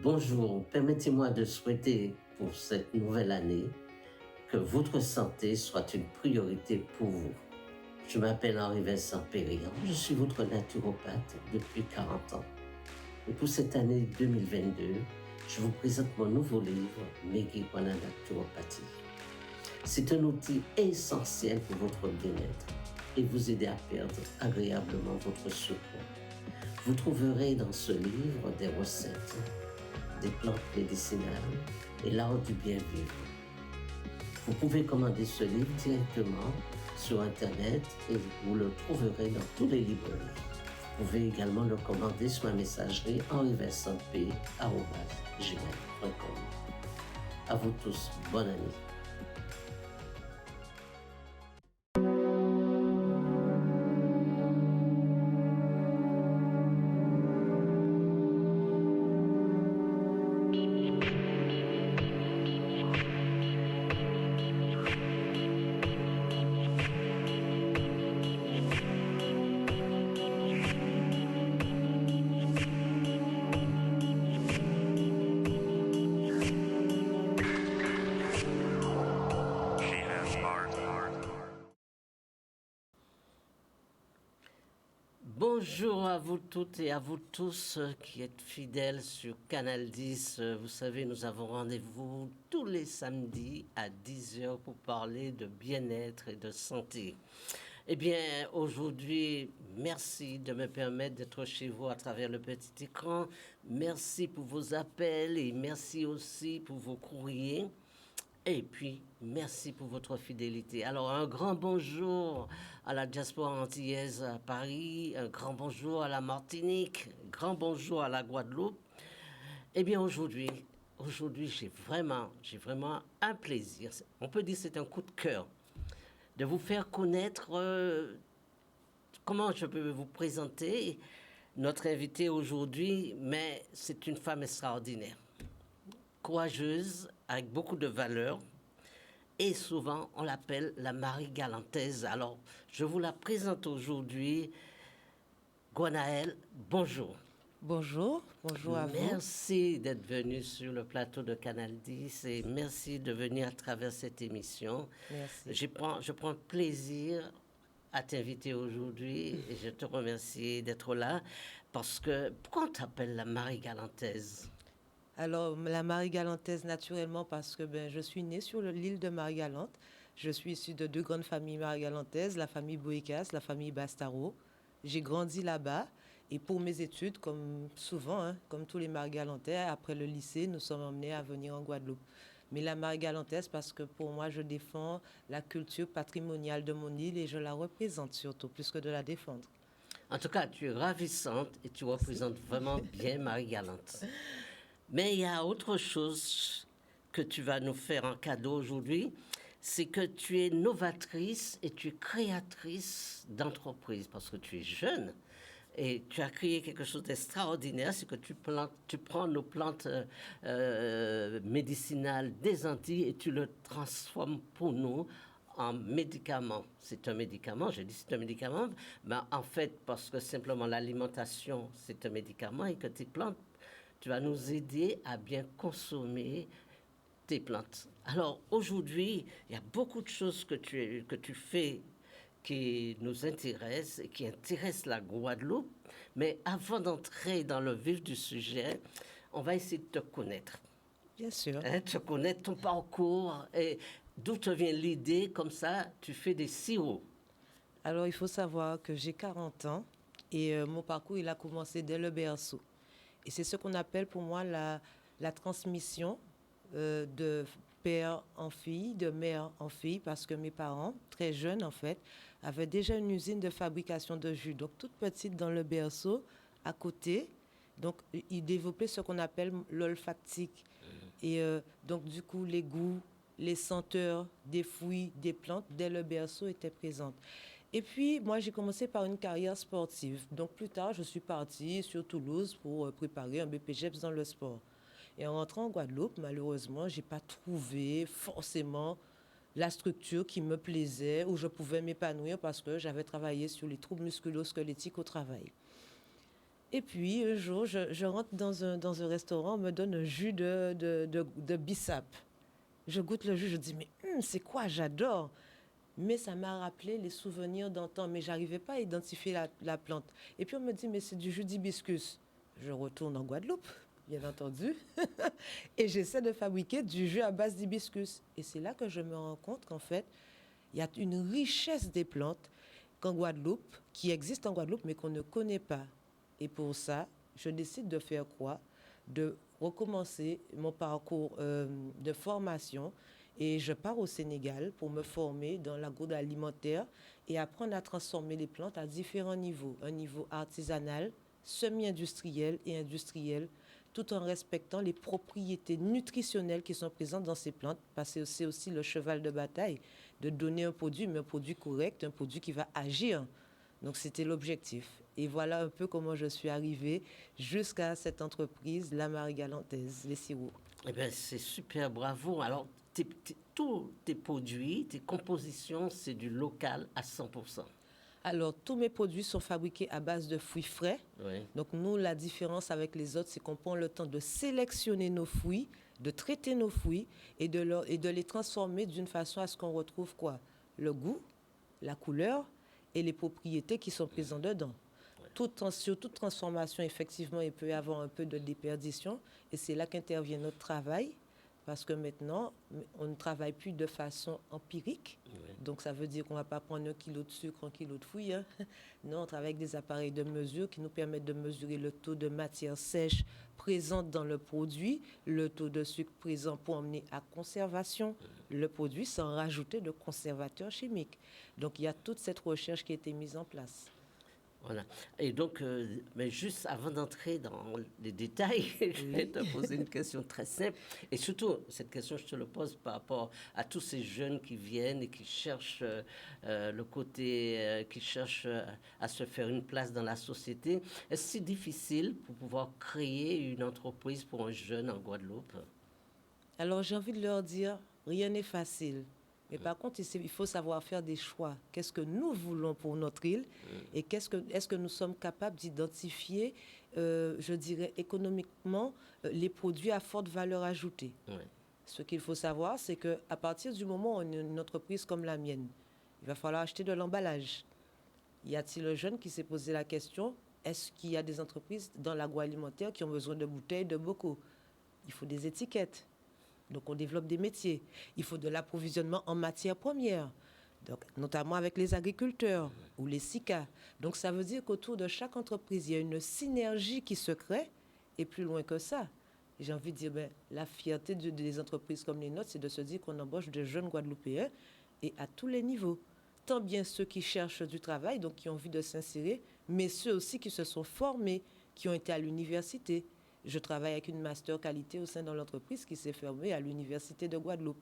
Bonjour, permettez-moi de souhaiter pour cette nouvelle année que votre santé soit une priorité pour vous. Je m'appelle Henri-Vincent Périllan, je suis votre naturopathe depuis 40 ans. Et pour cette année 2022, je vous présente mon nouveau livre, Megui Kwana Naturopathie. C'est un outil essentiel pour votre bien-être et vous aider à perdre agréablement votre surpoids. Vous trouverez dans ce livre des recettes, des plantes médicinales et l'art du bien vivre. Vous pouvez commander ce livre directement sur Internet et vous le trouverez dans tous les librairies. Vous pouvez également le commander sur ma messagerie henri-vincent-p@gmail.com. À vous tous, bonne année. Bonjour à vous toutes et à vous tous qui êtes fidèles sur Canal 10. Vous savez, nous avons rendez-vous tous les samedis à 10h pour parler de bien-être et de santé. Eh bien, aujourd'hui, merci de me permettre d'être chez vous à travers le petit écran. Merci pour vos appels et merci aussi pour vos courriers. Et puis, merci pour votre fidélité. Alors, un grand bonjour à la diaspora antillaise à Paris, un grand bonjour à la Martinique, un grand bonjour à la Guadeloupe. Eh bien, aujourd'hui, j'ai vraiment un plaisir. On peut dire que c'est un coup de cœur de vous faire connaître comment je peux vous présenter notre invitée aujourd'hui, mais c'est une femme extraordinaire, courageuse, avec beaucoup de valeurs. Et souvent, on l'appelle la Marie Galantaise. Alors, je vous la présente aujourd'hui. Gwenaëlle, bonjour. Bonjour à vous. Merci d'être venu sur le plateau de Canal 10 et merci de venir à travers cette émission. Merci. Je prends plaisir à t'inviter aujourd'hui et je te remercie d'être là parce que pourquoi on t'appelle la Marie Galantaise? Alors, la Marie-Galantaise, naturellement, parce que je suis née sur l'île de Marie-Galante. Je suis issue de deux grandes familles marie-galantaises, la famille Boécas, la famille Bastaro. J'ai grandi là-bas et pour mes études, comme souvent, comme tous les Marie-Galantais, après le lycée, nous sommes emmenés à venir en Guadeloupe. Mais la Marie-Galantaise, parce que pour moi, je défends la culture patrimoniale de mon île et je la représente surtout, plus que de la défendre. En tout cas, tu es ravissante et tu représentes vraiment bien Marie-Galante. Mais il y a autre chose que tu vas nous faire en cadeau aujourd'hui, c'est que tu es novatrice et tu es créatrice d'entreprise parce que tu es jeune et tu as créé quelque chose d'extraordinaire, c'est que tu prends nos plantes médicinales des Antilles et tu le transformes pour nous en médicament. C'est un médicament, je dis c'est un médicament, mais en fait, parce que simplement l'alimentation, c'est un médicament et que tes plantes, tu vas nous aider à bien consommer tes plantes. Alors aujourd'hui, il y a beaucoup de choses que tu fais qui nous intéressent et qui intéressent la Guadeloupe. Mais avant d'entrer dans le vif du sujet, on va essayer de te connaître. Bien sûr. Te connaître ton parcours et d'où te vient l'idée, comme ça, tu fais des sirops. Alors, il faut savoir que j'ai 40 ans et mon parcours, il a commencé dès le berceau. Et c'est ce qu'on appelle pour moi la transmission de père en fille, de mère en fille, parce que mes parents, très jeunes en fait, avaient déjà une usine de fabrication de jus. Donc, toute petite dans le berceau, à côté. Donc, ils développaient ce qu'on appelle l'olfactique. Et donc, du coup, les goûts, les senteurs des fruits, des plantes, dès le berceau étaient présentes. Et puis, moi, j'ai commencé par une carrière sportive. Donc, plus tard, je suis partie sur Toulouse pour préparer un BPGEPS dans le sport. Et en rentrant en Guadeloupe, malheureusement, je n'ai pas trouvé forcément la structure qui me plaisait, où je pouvais m'épanouir parce que j'avais travaillé sur les troubles musculo-squelettiques au travail. Et puis, un jour, je rentre dans un restaurant, on me donne un jus de bissap. Je goûte le jus, je dis, mais c'est quoi, j'adore. Mais ça m'a rappelé les souvenirs d'antan, mais j'arrivais pas à identifier la plante. Et puis on me dit, mais c'est du jus d'hibiscus. Je retourne en Guadeloupe, bien entendu, et j'essaie de fabriquer du jus à base d'hibiscus. Et c'est là que je me rends compte qu'en fait, il y a une richesse des plantes qu'en Guadeloupe, qui existe en Guadeloupe, mais qu'on ne connaît pas. Et pour ça, je décide de faire quoi? De recommencer mon parcours de formation et je pars au Sénégal pour me former dans l'agroalimentaire et apprendre à transformer les plantes à différents niveaux. Un niveau artisanal, semi-industriel et industriel, tout en respectant les propriétés nutritionnelles qui sont présentes dans ces plantes, parce que c'est aussi le cheval de bataille de donner un produit, mais un produit correct, un produit qui va agir. Donc c'était l'objectif. Et voilà un peu comment je suis arrivée jusqu'à cette entreprise, la Marie Galantaise, les sirops. Eh bien, c'est super, bravo. Alors, tous tes produits, tes compositions, c'est du local à 100%. Alors, tous mes produits sont fabriqués à base de fruits frais. Oui. Donc, nous, la différence avec les autres, c'est qu'on prend le temps de sélectionner nos fruits, de traiter nos fruits et de les transformer d'une façon à ce qu'on retrouve quoi? Le goût, la couleur et les propriétés qui sont présentes dedans. Sur toute transformation, effectivement, il peut y avoir un peu de déperdition. Et c'est là qu'intervient notre travail. Parce que maintenant, on ne travaille plus de façon empirique. Oui. Donc, ça veut dire qu'on ne va pas prendre 1 kilo de sucre, 1 kilo de fruits. Hein. Non, on travaille avec des appareils de mesure qui nous permettent de mesurer le taux de matière sèche présente dans le produit, le taux de sucre présent pour emmener à conservation le produit sans rajouter de conservateurs chimiques. Donc, il y a toute cette recherche qui a été mise en place. Voilà. Et donc, mais juste avant d'entrer dans les détails, je vais te poser une question très simple. Et surtout, cette question, je te le pose par rapport à tous ces jeunes qui viennent et qui cherchent le côté, qui cherchent à se faire une place dans la société. Est-ce que c'est difficile pour pouvoir créer une entreprise pour un jeune en Guadeloupe? Alors, j'ai envie de leur dire, rien n'est facile. Mais par contre, il faut savoir faire des choix. Qu'est-ce que nous voulons pour notre île et est-ce que nous sommes capables d'identifier, je dirais, économiquement, les produits à forte valeur ajoutée. Oui. Ce qu'il faut savoir, c'est qu'à partir du moment où on est une entreprise comme la mienne, il va falloir acheter de l'emballage. Y a-t-il un jeune qui s'est posé la question, est-ce qu'il y a des entreprises dans l'agroalimentaire qui ont besoin de bouteilles, de bocaux? Il faut des étiquettes. Donc, on développe des métiers. Il faut de l'approvisionnement en matières premières, donc, notamment avec les agriculteurs ou les SICA. Donc, ça veut dire qu'autour de chaque entreprise, il y a une synergie qui se crée. Et plus loin que ça, j'ai envie de dire, la fierté des entreprises comme les nôtres, c'est de se dire qu'on embauche de jeunes Guadeloupéens et à tous les niveaux. Tant bien ceux qui cherchent du travail, donc qui ont envie de s'insérer, mais ceux aussi qui se sont formés, qui ont été à l'université. Je travaille avec une master qualité au sein de l'entreprise qui s'est formée à l'université de Guadeloupe.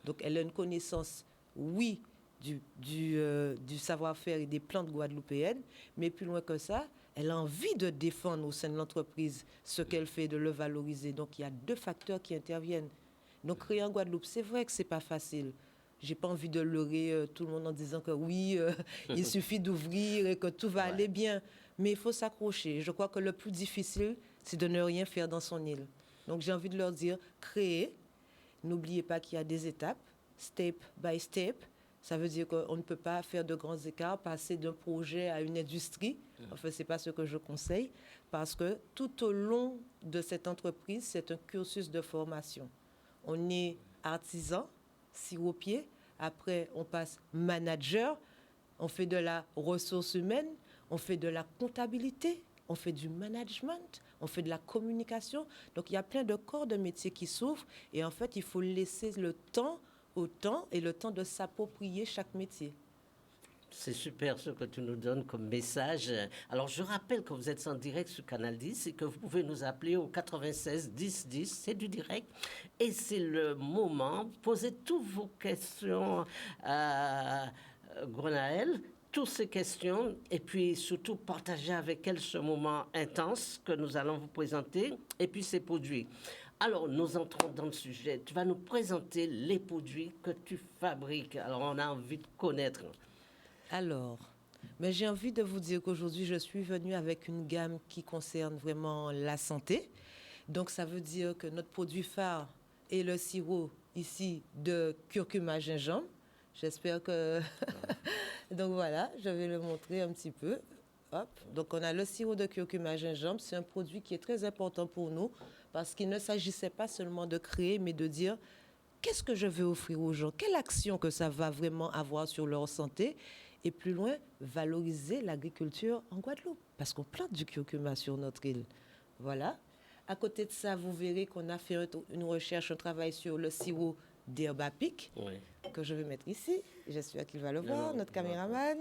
Donc, elle a une connaissance, oui, du savoir-faire et des plantes guadeloupéennes, mais plus loin que ça, elle a envie de défendre au sein de l'entreprise ce qu'elle fait, de le valoriser. Donc, il y a 2 facteurs qui interviennent. Donc, créer en Guadeloupe, c'est vrai que c'est pas facile. J'ai pas envie de leurrer tout le monde en disant que oui, il suffit d'ouvrir et que tout va aller bien. Mais il faut s'accrocher. Je crois que le plus difficile, c'est de ne rien faire dans son île. Donc, j'ai envie de leur dire, créez. N'oubliez pas qu'il y a des étapes, step by step. Ça veut dire qu'on ne peut pas faire de grands écarts, passer d'un projet à une industrie. Enfin, ce n'est pas ce que je conseille, parce que tout au long de cette entreprise, c'est un cursus de formation. On est artisan, siropier, après on passe manager, on fait de la ressource humaine, on fait de la comptabilité, on fait du management, on fait de la communication. Donc, il y a plein de corps de métier qui s'ouvrent et en fait, il faut laisser le temps au temps et le temps de s'approprier chaque métier. C'est super ce que tu nous donnes comme message. Alors, je rappelle que vous êtes en direct sur Canal 10 et que vous pouvez nous appeler au 96 10 10. C'est du direct. Et c'est le moment. Posez toutes vos questions à Gwenaëlle, toutes ces questions. Et puis, surtout, partagez avec elle ce moment intense que nous allons vous présenter. Et puis, ces produits. Alors, nous entrons dans le sujet. Tu vas nous présenter les produits que tu fabriques. Alors, on a envie de connaître. Alors, Mais j'ai envie de vous dire qu'aujourd'hui, je suis venue avec une gamme qui concerne vraiment la santé. Donc, ça veut dire que notre produit phare est le sirop ici de curcuma gingembre. J'espère que... Donc voilà, je vais le montrer un petit peu. Hop. Donc, on a le sirop de curcuma gingembre. C'est un produit qui est très important pour nous parce qu'il ne s'agissait pas seulement de créer, mais de dire qu'est-ce que je veux offrir aux gens, quelle action que ça va vraiment avoir sur leur santé. Et plus loin, valoriser l'agriculture en Guadeloupe parce qu'on plante du curcuma sur notre île. Voilà. À côté de ça, vous verrez qu'on a fait une recherche, un travail sur le sirop d'herbe à pic, Oui. que je vais mettre ici. J'espère qu'il va le voir, non, notre caméraman.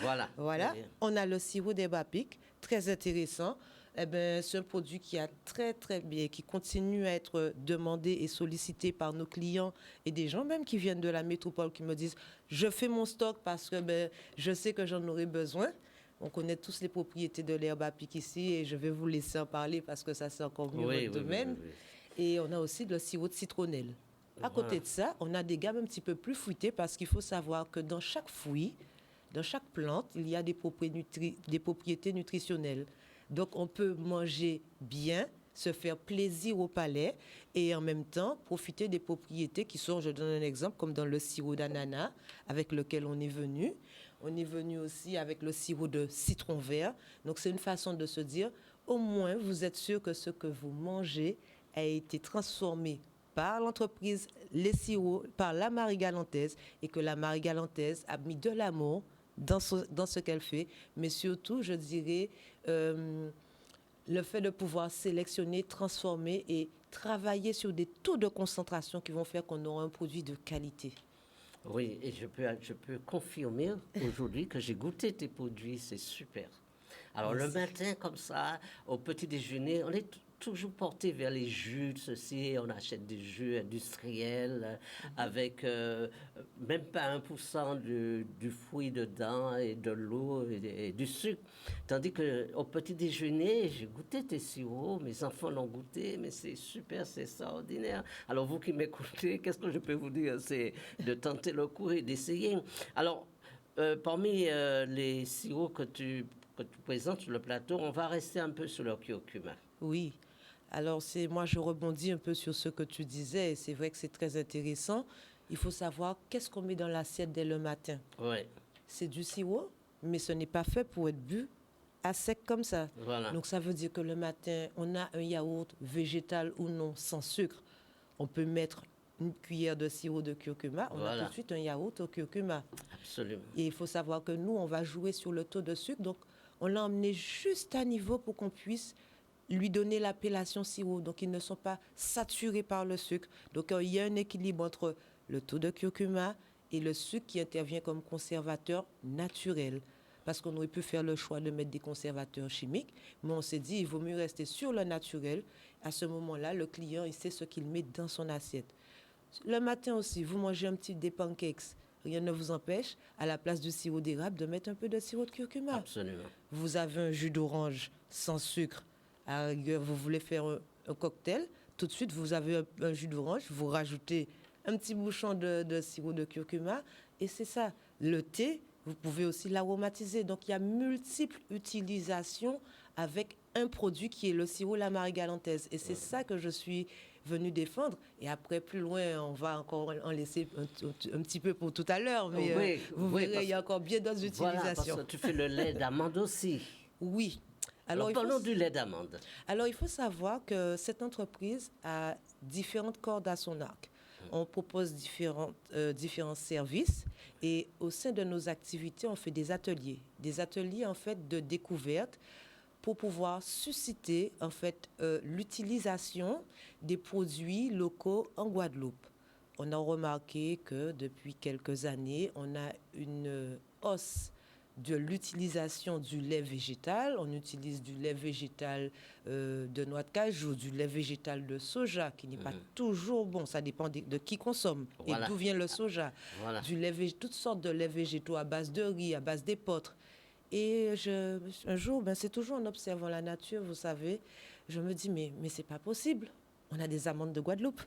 Voilà. Voilà, on a le sirop d'herbe à pic, très intéressant. Eh ben, c'est un produit qui a très bien, qui continue à être demandé et sollicité par nos clients et des gens même qui viennent de la métropole qui me disent je fais mon stock parce que je sais que j'en aurai besoin. On connaît tous les propriétés de l'herbe à pic ici et je vais vous laisser en parler parce que ça c'est encore mieux votre domaine. Oui. Et on a aussi le sirop de citronnelle. À côté de ça, on a des gammes un petit peu plus fruitées parce qu'il faut savoir que dans chaque fruit, dans chaque plante, il y a des propriétés nutritionnelles. Donc, on peut manger bien, se faire plaisir au palais et en même temps profiter des propriétés qui sont, je donne un exemple, comme dans le sirop d'ananas avec lequel on est venu. On est venu aussi avec le sirop de citron vert. Donc, c'est une façon de se dire, au moins, vous êtes sûr que ce que vous mangez a été transformé par l'entreprise Les Sirops, par la Marie-Galantaise, et que la Marie-Galantaise a mis de l'amour dans ce qu'elle fait, mais surtout, je dirais, le fait de pouvoir sélectionner, transformer et travailler sur des taux de concentration qui vont faire qu'on aura un produit de qualité. Oui, et je peux confirmer aujourd'hui que j'ai goûté tes produits, c'est super. Alors, le matin, comme ça, au petit déjeuner, on est toujours porté vers les jus, ceci, on achète des jus industriels avec même pas 1% du fruit dedans et de l'eau et du sucre. Tandis qu'au petit déjeuner, j'ai goûté tes sirops, mes enfants l'ont goûté, mais c'est super, c'est extraordinaire. Alors vous qui m'écoutez, qu'est-ce que je peux vous dire? C'est de tenter le coup et d'essayer. Alors, parmi les sirops que tu présentes sur le plateau, on va rester un peu sur le curcuma. Oui. Alors, moi, je rebondis un peu sur ce que tu disais, et c'est vrai que c'est très intéressant. Il faut savoir qu'est-ce qu'on met dans l'assiette dès le matin. Oui. C'est du sirop, mais ce n'est pas fait pour être bu à sec comme ça. Voilà. Donc, ça veut dire que le matin, on a un yaourt végétal ou non, sans sucre. On peut mettre une cuillère de sirop de curcuma, on a tout de suite un yaourt au curcuma. Absolument. Et il faut savoir que nous, on va jouer sur le taux de sucre. Donc, on l'a emmené juste à niveau pour qu'on puisse lui donner l'appellation sirop. Donc, ils ne sont pas saturés par le sucre. Donc, il y a un équilibre entre le taux de curcuma et le sucre qui intervient comme conservateur naturel. Parce qu'on aurait pu faire le choix de mettre des conservateurs chimiques, mais on s'est dit, il vaut mieux rester sur le naturel. À ce moment-là, le client, il sait ce qu'il met dans son assiette. Le matin aussi, vous mangez un petit des pancakes. Rien ne vous empêche, à la place du sirop d'érable, de mettre un peu de sirop de curcuma. Absolument. Vous avez un jus d'orange sans sucre. À la rigueur, vous voulez faire un cocktail, tout de suite, vous avez un jus d'orange, vous rajoutez un petit bouchon de sirop de curcuma, et c'est ça. Le thé, vous pouvez aussi l'aromatiser. Donc, il y a multiples utilisations avec un produit qui est le sirop la Marie-Galantaise. Et c'est ça que je suis venue défendre. Et après, plus loin, on va encore en laisser un petit peu pour tout à l'heure. Mais vous verrez, il y a encore bien d'autres utilisations. Voilà, parce que tu fais le lait d'amande aussi. Oui. Alors parlons du lait d'amande. Alors, il faut savoir que cette entreprise a différentes cordes à son arc. On propose différents services et au sein de nos activités, on fait des ateliers en fait de découverte pour pouvoir susciter en fait l'utilisation des produits locaux en Guadeloupe. On a remarqué que depuis quelques années, on a une hausse de l'utilisation du lait végétal. On utilise du lait végétal de noix de cajou, du lait végétal de soja, qui n'est pas toujours bon. Ça dépend de qui consomme et d'où vient le soja. Voilà. Toutes sortes de laits végétaux à base de riz, à base d'épeautre. Et un jour, c'est toujours en observant la nature, vous savez, je me dis, mais c'est pas possible. On a des amandes de Guadeloupe.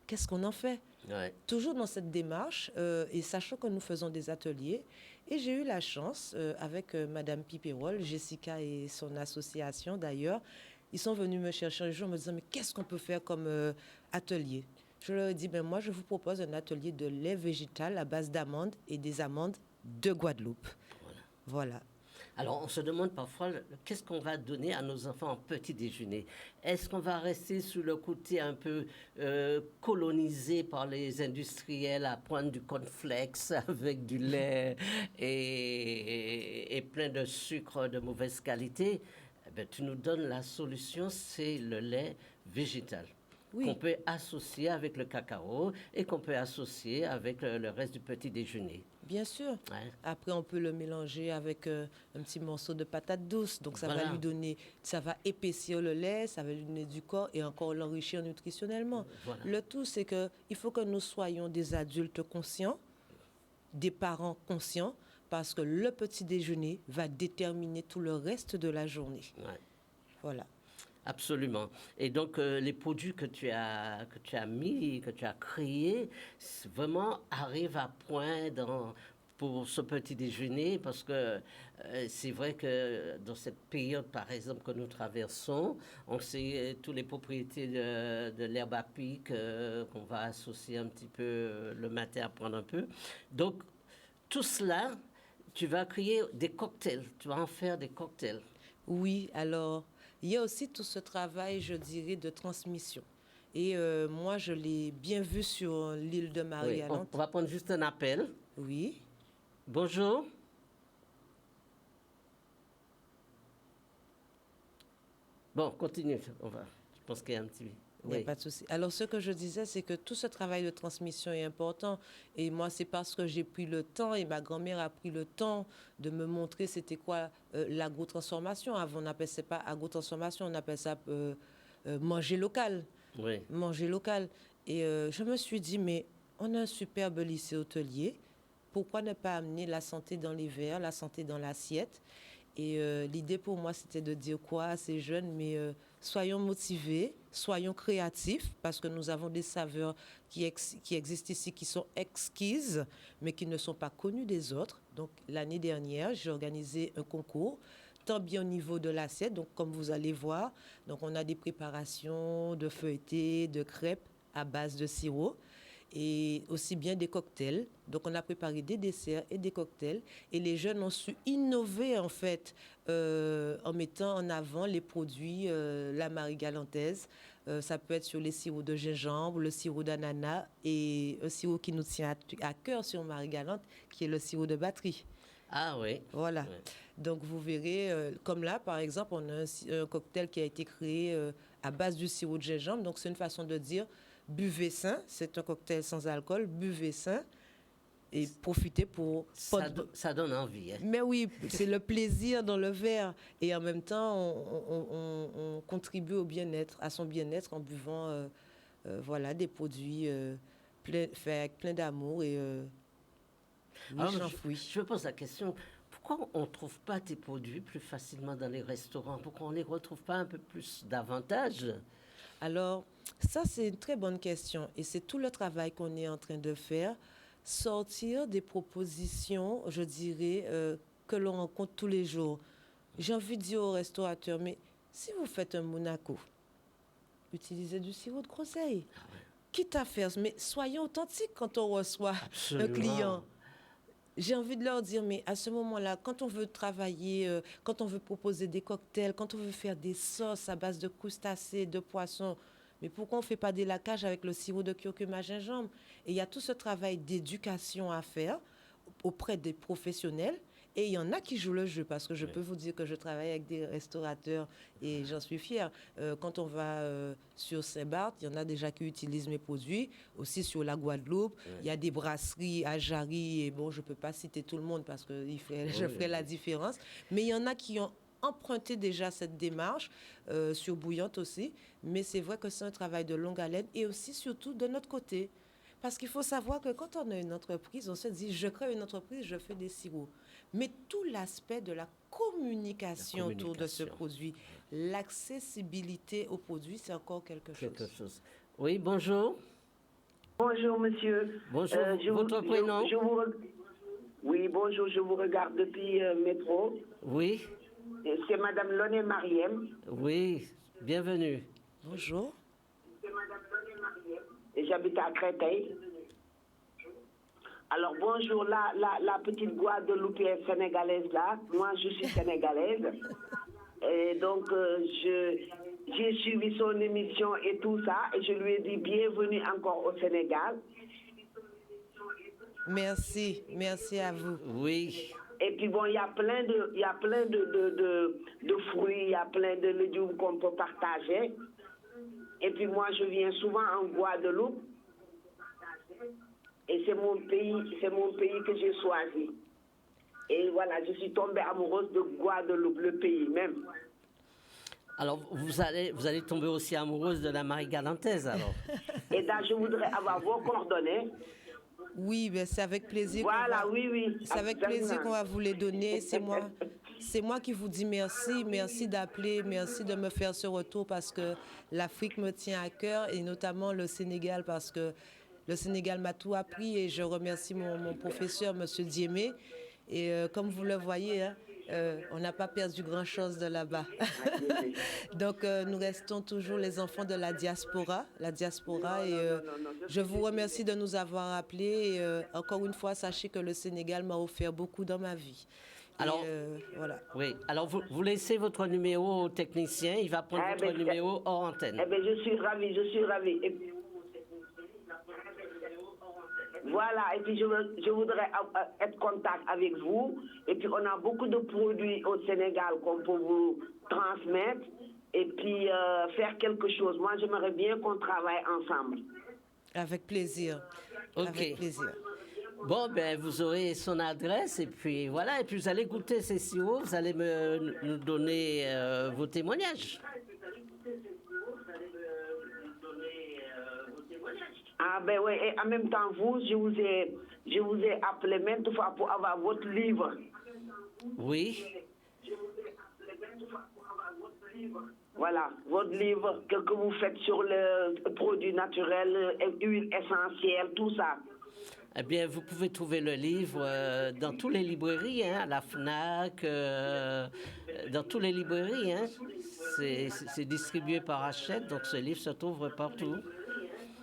qu'est-ce qu'on en fait? Ouais. Toujours dans cette démarche, et sachant que nous faisons des ateliers, et j'ai eu la chance, avec Madame Pipérol, Jessica et son association d'ailleurs, ils sont venus me chercher un jour en me disant, mais qu'est-ce qu'on peut faire comme atelier? Je leur ai dit, ben moi, je vous propose un atelier de lait végétal à base d'amandes et des amandes de Guadeloupe. Voilà. Alors, on se demande parfois, qu'est-ce qu'on va donner à nos enfants en petit déjeuner? Est-ce qu'on va rester sous le côté un peu colonisé par les industriels à prendre du cornflakes avec du lait et plein de sucre de mauvaise qualité? Eh bien, tu nous donnes la solution, c'est le lait végétal. Oui. Qu'on peut associer avec le cacao et qu'on peut associer avec le reste du petit déjeuner. Bien sûr. Ouais. Après, on peut le mélanger avec un petit morceau de patate douce. Donc, ça Voilà. va lui donner, ça va épaissir le lait, ça va lui donner du corps et encore l'enrichir nutritionnellement. Voilà. Le tout, c'est que il faut que nous soyons des adultes conscients, des parents conscients, parce que le petit déjeuner va déterminer tout le reste de la journée. Ouais. Voilà. Absolument. Et donc, les produits que tu as mis, que tu as créés, vraiment arrivent à point pour ce petit déjeuner, parce que c'est vrai que dans cette période, par exemple, que nous traversons, on sait tous les propriétés de l'herbe à pic qu'on va associer un petit peu le matin à prendre un peu. Donc, tout cela, tu vas créer des cocktails, tu vas en faire des cocktails. Oui, alors, il y a aussi tout ce travail, je dirais, de transmission. Et moi, je l'ai bien vu sur l'île de Marie-Galante. On va prendre juste un appel. Oui. Bonjour. Bon, continue. Je pense qu'il y a un petit... Il n'y a pas de souci. Alors, ce que je disais, c'est que tout ce travail de transmission est important. Et moi, c'est parce que j'ai pris le temps et ma grand-mère a pris le temps de me montrer c'était quoi l'agrotransformation. Avant, on n'appelait ça pas agrotransformation, on appelait ça manger local. Oui. Manger local. Et je me suis dit, mais on a un superbe lycée hôtelier. Pourquoi ne pas amener la santé dans les verres, la santé dans l'assiette? Et l'idée pour moi, c'était de dire quoi à ces jeunes, mais soyons motivés, soyons créatifs, parce que nous avons des saveurs qui existent ici, qui sont exquises, mais qui ne sont pas connues des autres. Donc l'année dernière, j'ai organisé un concours, tant bien au niveau de l'assiette, donc comme vous allez voir, donc on a des préparations de feuilletés, de crêpes à base de sirop, et aussi bien des cocktails. Donc, on a préparé des desserts et des cocktails. Et les jeunes ont su innover, en fait, en mettant en avant les produits, la marie-galantaise. Ça peut être sur les sirops de gingembre, le sirop d'ananas et un sirop qui nous tient à cœur sur Marie-Galante, qui est le sirop de batterie. Ah oui. Voilà. Oui. Donc, vous verrez, comme là, par exemple, on a un cocktail qui a été créé à base du sirop de gingembre. Donc, c'est une façon de dire buvez sain, c'est un cocktail sans alcool, buvez sain et profitez pour... Ça donne envie. Hein? Mais oui, c'est le plaisir dans le verre. Et en même temps, on contribue au bien-être, à son bien-être en buvant voilà, des produits faits avec plein d'amour et je me pose la question, pourquoi on ne trouve pas tes produits plus facilement dans les restaurants? Pourquoi on ne les retrouve pas un peu plus davantage? Alors, ça, c'est une très bonne question. Et c'est tout le travail qu'on est en train de faire. Sortir des propositions, je dirais, que l'on rencontre tous les jours. J'ai envie de dire aux restaurateurs, mais si vous faites un Monaco, utilisez du sirop de groseille. Quitte à faire, mais soyons authentiques quand on reçoit un client. J'ai envie de leur dire, mais à ce moment-là, quand on veut travailler, quand on veut proposer des cocktails, quand on veut faire des sauces à base de crustacés, de poissons, mais pourquoi on ne fait pas des lacages avec le sirop de curcuma gingembre? Et il y a tout ce travail d'éducation à faire auprès des professionnels. Et il y en a qui jouent le jeu, parce que je peux vous dire que je travaille avec des restaurateurs et j'en suis fière. Quand on va sur Saint-Barth, il y en a déjà qui utilisent mes produits. Aussi sur la Guadeloupe, il y a des brasseries à Jarry. Et bon, je ne peux pas citer tout le monde parce que je ferai la différence. Mais il y en a qui ont emprunté déjà cette démarche, sur Bouillante aussi. Mais c'est vrai que c'est un travail de longue haleine et aussi surtout de notre côté. Parce qu'il faut savoir que quand on a une entreprise, on se dit, je crée une entreprise, je fais des sirops. Mais tout l'aspect de la communication autour de ce produit, l'accessibilité au produit, c'est encore quelque chose. Oui, bonjour. Bonjour, monsieur. Bonjour, votre prénom? Oui, bonjour, je vous regarde depuis Métro. Oui, C'est Madame Loné Mariem. oui, bienvenue. Bonjour. Et j'habite à Créteil. Alors, bonjour, la petite Guadeloupéenne sénégalaise là. Moi, je suis sénégalaise. Et donc, j'ai suivi son émission et tout ça. Et je lui ai dit bienvenue encore au Sénégal. Merci à vous. Oui. Et puis bon, il y a plein de fruits, il y a plein de légumes qu'on peut partager. Et puis moi, je viens souvent en Guadeloupe. Et c'est mon pays que j'ai choisi. Et voilà, je suis tombée amoureuse de Guadeloupe, le pays même. Alors, vous allez tomber aussi amoureuse de la Marie Galantaise, alors. Et là, je voudrais avoir vos coordonnées. Oui, ben c'est avec plaisir. Voilà, oui. C'est avec plaisir qu'on va vous les donner. C'est moi qui vous dis merci. Merci d'appeler, merci de me faire ce retour parce que l'Afrique me tient à cœur et notamment le Sénégal parce que le Sénégal m'a tout appris et je remercie mon professeur, Monsieur Diémé. Et comme vous le voyez, hein, on n'a pas perdu grand-chose de là-bas. Donc, nous restons toujours les enfants de la diaspora. Et je vous remercie de nous avoir appelés. Et, encore une fois, sachez que le Sénégal m'a offert beaucoup dans ma vie. Alors, voilà. Oui. Alors, vous laissez votre numéro au technicien. Il va prendre votre numéro hors antenne. Eh bien, je suis ravie. Voilà, et puis je voudrais être en contact avec vous. Et puis on a beaucoup de produits au Sénégal qu'on peut vous transmettre et puis faire quelque chose. Moi, j'aimerais bien qu'on travaille ensemble. Avec plaisir. Ok. Avec plaisir. Bon, ben vous aurez son adresse et puis voilà. Et puis vous allez goûter ces sirops, vous allez nous donner vos témoignages. Ah ben oui, et en même temps, je vous ai appelé maintes fois pour avoir votre livre. Oui. Voilà, votre livre que vous faites sur le produit naturel, huile essentielle, tout ça. Eh bien, vous pouvez trouver le livre dans toutes les librairies, hein, à la FNAC, dans toutes les librairies. Hein. C'est distribué par Hachette, donc ce livre se trouve partout.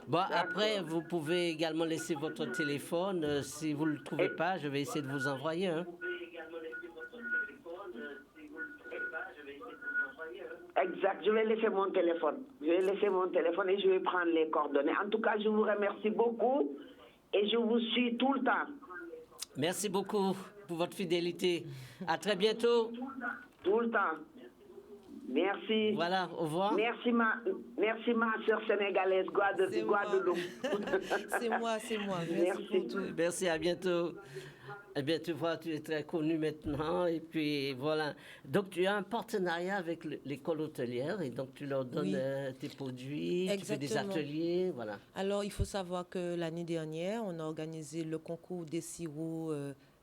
Bon, après, vous pouvez également laisser votre téléphone. Si vous ne le trouvez pas, je vais essayer de vous envoyer un. Exact, je vais laisser mon téléphone. Et je vais prendre les coordonnées. En tout cas, je vous remercie beaucoup et je vous suis tout le temps. Merci beaucoup pour votre fidélité. À très bientôt. Tout le temps. Merci. Voilà, au revoir. Merci ma sœur sénégalaise, Guadeloupe. C'est moi. Merci pour tout. Merci, à bientôt. Eh bien, tu vois, tu es très connu maintenant. Et puis, voilà. Donc, tu as un partenariat avec l'école hôtelière et donc tu leur donnes tes produits, Exactement. Tu fais des ateliers, voilà. Alors, il faut savoir que l'année dernière, on a organisé le concours des sirops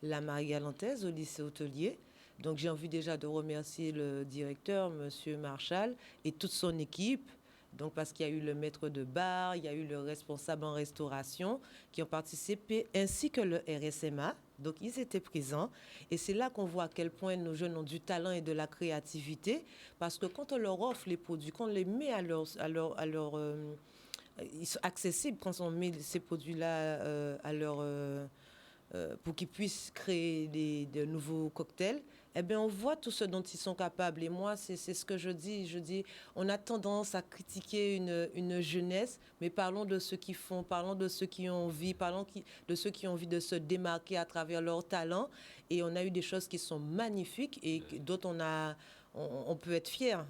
La Marie Galantaise au lycée hôtelier. Donc, j'ai envie déjà de remercier le directeur, Monsieur Marshall, et toute son équipe. Donc, parce qu'il y a eu le maître de bar, il y a eu le responsable en restauration qui ont participé, ainsi que le RSMA. Donc, ils étaient présents. Et c'est là qu'on voit à quel point nos jeunes ont du talent et de la créativité. Parce que quand on leur offre les produits, quand on les met à leur ils sont accessibles quand on met ces produits-là à leur... pour qu'ils puissent créer de nouveaux cocktails, eh bien, on voit tout ce dont ils sont capables. Et moi, c'est ce que je dis. Je dis, on a tendance à critiquer une jeunesse, mais parlons de ceux qui font, parlons de ceux qui ont envie, de ceux qui ont envie de se démarquer à travers leur talent. Et on a eu des choses qui sont magnifiques et dont on peut être fier,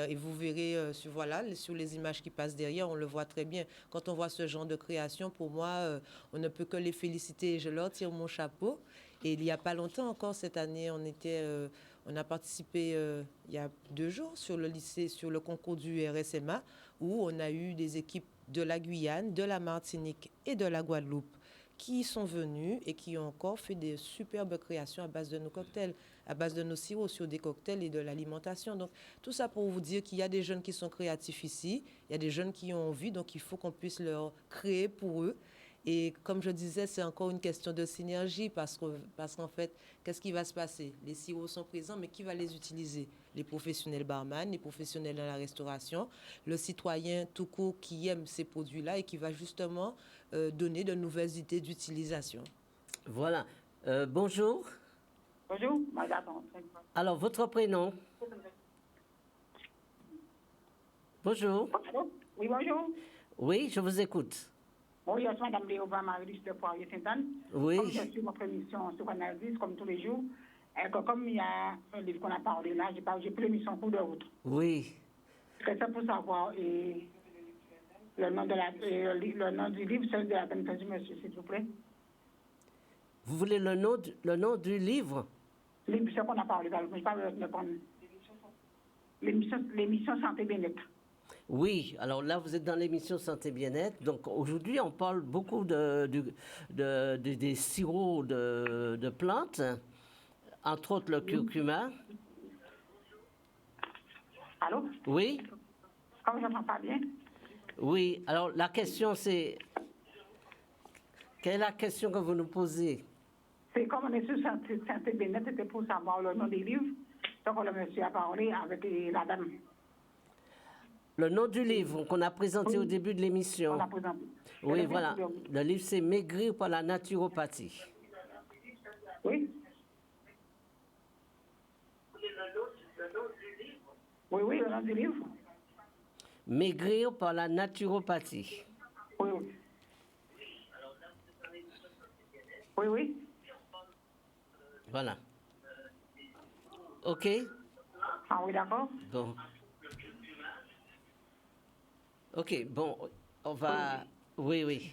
Et vous verrez sur les images qui passent derrière, on le voit très bien. Quand on voit ce genre de création, pour moi, on ne peut que les féliciter. Je leur tire mon chapeau. Et il n'y a pas longtemps encore, cette année, on a participé il y a 2 jours sur le concours du RSMA, où on a eu des équipes de la Guyane, de la Martinique et de la Guadeloupe qui sont venus et qui ont encore fait des superbes créations à base de nos cocktails, à base de nos sirops sur des cocktails et de l'alimentation. Donc, tout ça pour vous dire qu'il y a des jeunes qui sont créatifs ici, il y a des jeunes qui ont envie, donc il faut qu'on puisse leur créer pour eux. Et comme je disais, c'est encore une question de synergie parce qu'en fait, qu'est-ce qui va se passer? Les sirops sont présents, mais qui va les utiliser? Les professionnels barman, les professionnels dans la restauration, le citoyen tout court qui aime ces produits-là et qui va justement donner de nouvelles idées d'utilisation. Voilà. Bonjour. Bonjour, madame. Alors, votre prénom? Bonjour. Allô? Oui, bonjour. Oui, je vous écoute. Oui, je suis madame Léova Marie de Poirier-Sainte-Anne. Oui. Comme je suis votre émission sur Canal 10, comme tous les jours, et comme il y a un livre qu'on a parlé là, j'ai pris l'émission pour de route. Oui. C'est ça pour savoir le nom du livre, celui de la peine du monsieur, s'il vous plaît. Vous voulez le nom du livre? L'émission qu'on a parlé, je parle de l'émission Santé Bien-être. Oui, alors là, vous êtes dans l'émission Santé Bien-être. Donc aujourd'hui, on parle beaucoup des sirops de plantes, entre autres le curcuma. Allô? Oui? Comme je n'entends pas bien? Oui, alors la question c'est... Quelle est la question que vous nous posez? C'est comme on est sur Santé Bien-être, c'était pour savoir le nom des livres. Donc le monsieur a parlé avec la dame. Le nom du livre qu'on a présenté au début de l'émission. On a présenté. Oui, voilà. Le livre, c'est Maigrir par la naturopathie. Oui. Oui, oui, le nom du livre. Maigrir par la naturopathie. Oui, oui. Oui, oui. Voilà. OK? Ah oui, d'accord. Bon. OK, bon, on va... Oui, oui.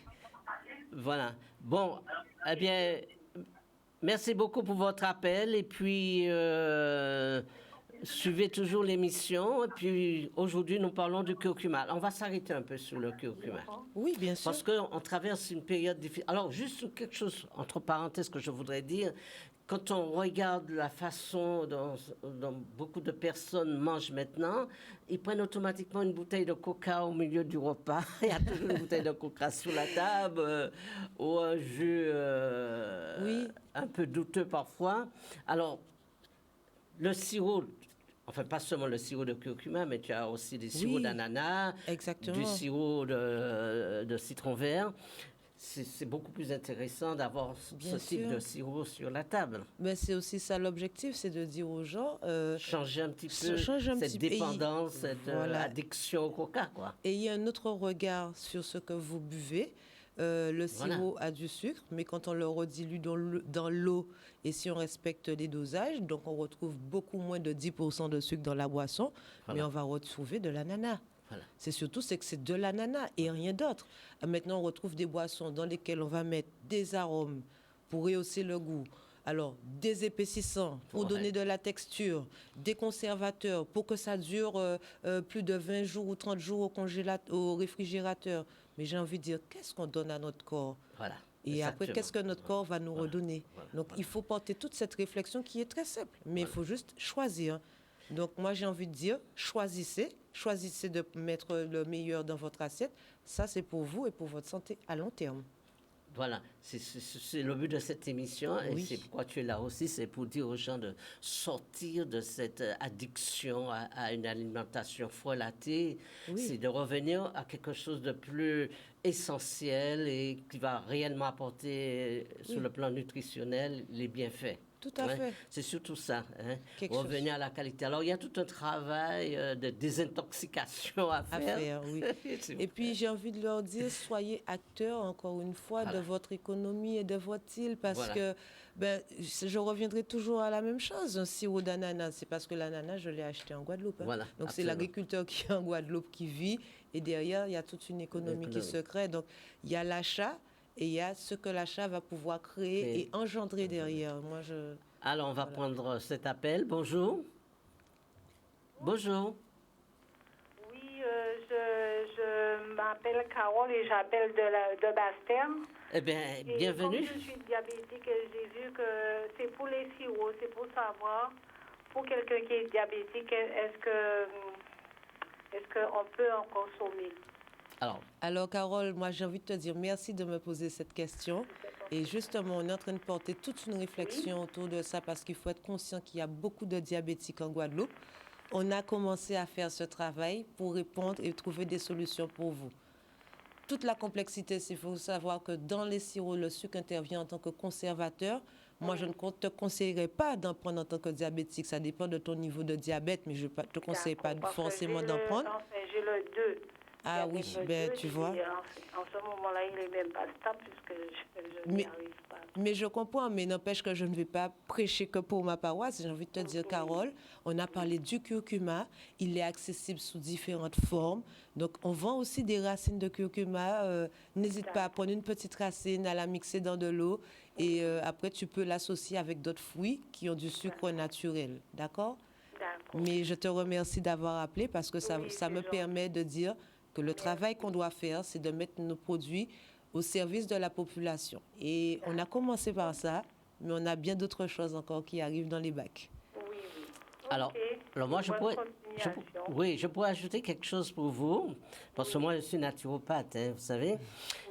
Voilà. Bon, eh bien, merci beaucoup pour votre appel et puis suivez toujours l'émission. Et puis aujourd'hui, nous parlons du curcuma. On va s'arrêter un peu sur le curcuma. Oui, bien sûr. Parce qu'on traverse une période difficile. Alors, juste quelque chose, entre parenthèses, que je voudrais dire. Quand on regarde la façon dont beaucoup de personnes mangent maintenant, ils prennent automatiquement une bouteille de coca au milieu du repas. Il y a toujours une bouteille de coca sur la table ou un jus Oui. un peu douteux parfois. Alors, le sirop, enfin pas seulement le sirop de curcuma, mais tu as aussi des sirops d'ananas, exactement. du sirop de citron vert. C'est beaucoup plus intéressant d'avoir ce type de sirop sur la table. Mais c'est aussi ça l'objectif, c'est de dire aux gens... changer un petit peu cette dépendance, cette addiction au coca, quoi. Et il y a un autre regard sur ce que vous buvez. Le sirop a du sucre, mais quand on le redilue dans l'eau et si on respecte les dosages, donc on retrouve beaucoup moins de 10% de sucre dans la boisson, mais on va retrouver de l'ananas. Voilà. C'est surtout que c'est de l'ananas et rien d'autre. Maintenant, on retrouve des boissons dans lesquelles on va mettre des arômes pour rehausser le goût. Alors, des épaississants pour donner de la texture, des conservateurs pour que ça dure plus de 20 jours ou 30 jours au réfrigérateur. Mais j'ai envie de dire, qu'est-ce qu'on donne à notre corps? Voilà. Et après, qu'est-ce que notre corps va nous redonner? Donc, il faut porter toute cette réflexion qui est très simple, mais il faut juste choisir. Donc, moi, j'ai envie de dire, choisissez de mettre le meilleur dans votre assiette. Ça, c'est pour vous et pour votre santé à long terme. Voilà, c'est le but de cette émission et c'est pourquoi tu es là aussi, c'est pour dire aux gens de sortir de cette addiction à une alimentation frelatée, c'est de revenir à quelque chose de plus essentiel et qui va réellement apporter sur le plan nutritionnel les bienfaits. Tout à fait. C'est surtout ça, revenir à la qualité. Alors, il y a tout un travail de désintoxication à faire. Oui. Et puis, j'ai envie de leur dire, soyez acteurs, encore une fois, de votre économie et de votre île, parce que je reviendrai toujours à la même chose. Un sirop d'ananas, c'est parce que l'ananas, je l'ai acheté en Guadeloupe. Donc, c'est l'agriculteur qui est en Guadeloupe qui vit, et derrière, il y a toute une économie qui se crée. Donc, il y a l'achat, et il y a ce que l'achat va pouvoir créer et engendrer derrière. Alors, on va prendre cet appel. Bonjour. Bonjour. Oui, je m'appelle m'appelle Carole et j'appelle de Basse-Terre. Eh bien, Et bienvenue. comme je suis diabétique, j'ai vu que c'est pour les sirops, c'est pour savoir, pour quelqu'un qui est diabétique, est-ce qu'on peut en consommer? Alors, Carole, moi, j'ai envie de te dire merci de me poser cette question. Et justement, on est en train de porter toute une réflexion autour de ça parce qu'il faut être conscient qu'il y a beaucoup de diabétiques en Guadeloupe. On a commencé à faire ce travail pour répondre et trouver des solutions pour vous. Toute la complexité, c'est qu'il faut savoir que dans les sirops, le sucre intervient en tant que conservateur. Moi, je ne te conseillerais pas d'en prendre en tant que diabétique. Ça dépend de ton niveau de diabète, mais je ne te conseille pas forcément d'en prendre. Enfin, j'ai le 2. Ah oui, ben, tu vois. En ce moment-là, il n'est même pas stable puisque je n'y arrive pas. Mais je comprends, mais n'empêche que je ne vais pas prêcher que pour ma paroisse. J'ai envie de te dire, Carole, on a parlé du curcuma. Il est accessible sous différentes formes. Donc, on vend aussi des racines de curcuma. N'hésite pas à prendre une petite racine, à la mixer dans de l'eau. Et après, tu peux l'associer avec d'autres fruits qui ont du sucre naturel. D'accord? Mais je te remercie d'avoir appelé parce que ça me permet de dire que le travail qu'on doit faire, c'est de mettre nos produits au service de la population. Et on a commencé par ça, mais on a bien d'autres choses encore qui arrivent dans les bacs. Oui. Alors moi, je pourrais ajouter quelque chose pour vous, parce que moi, je suis naturopathe, hein, vous savez.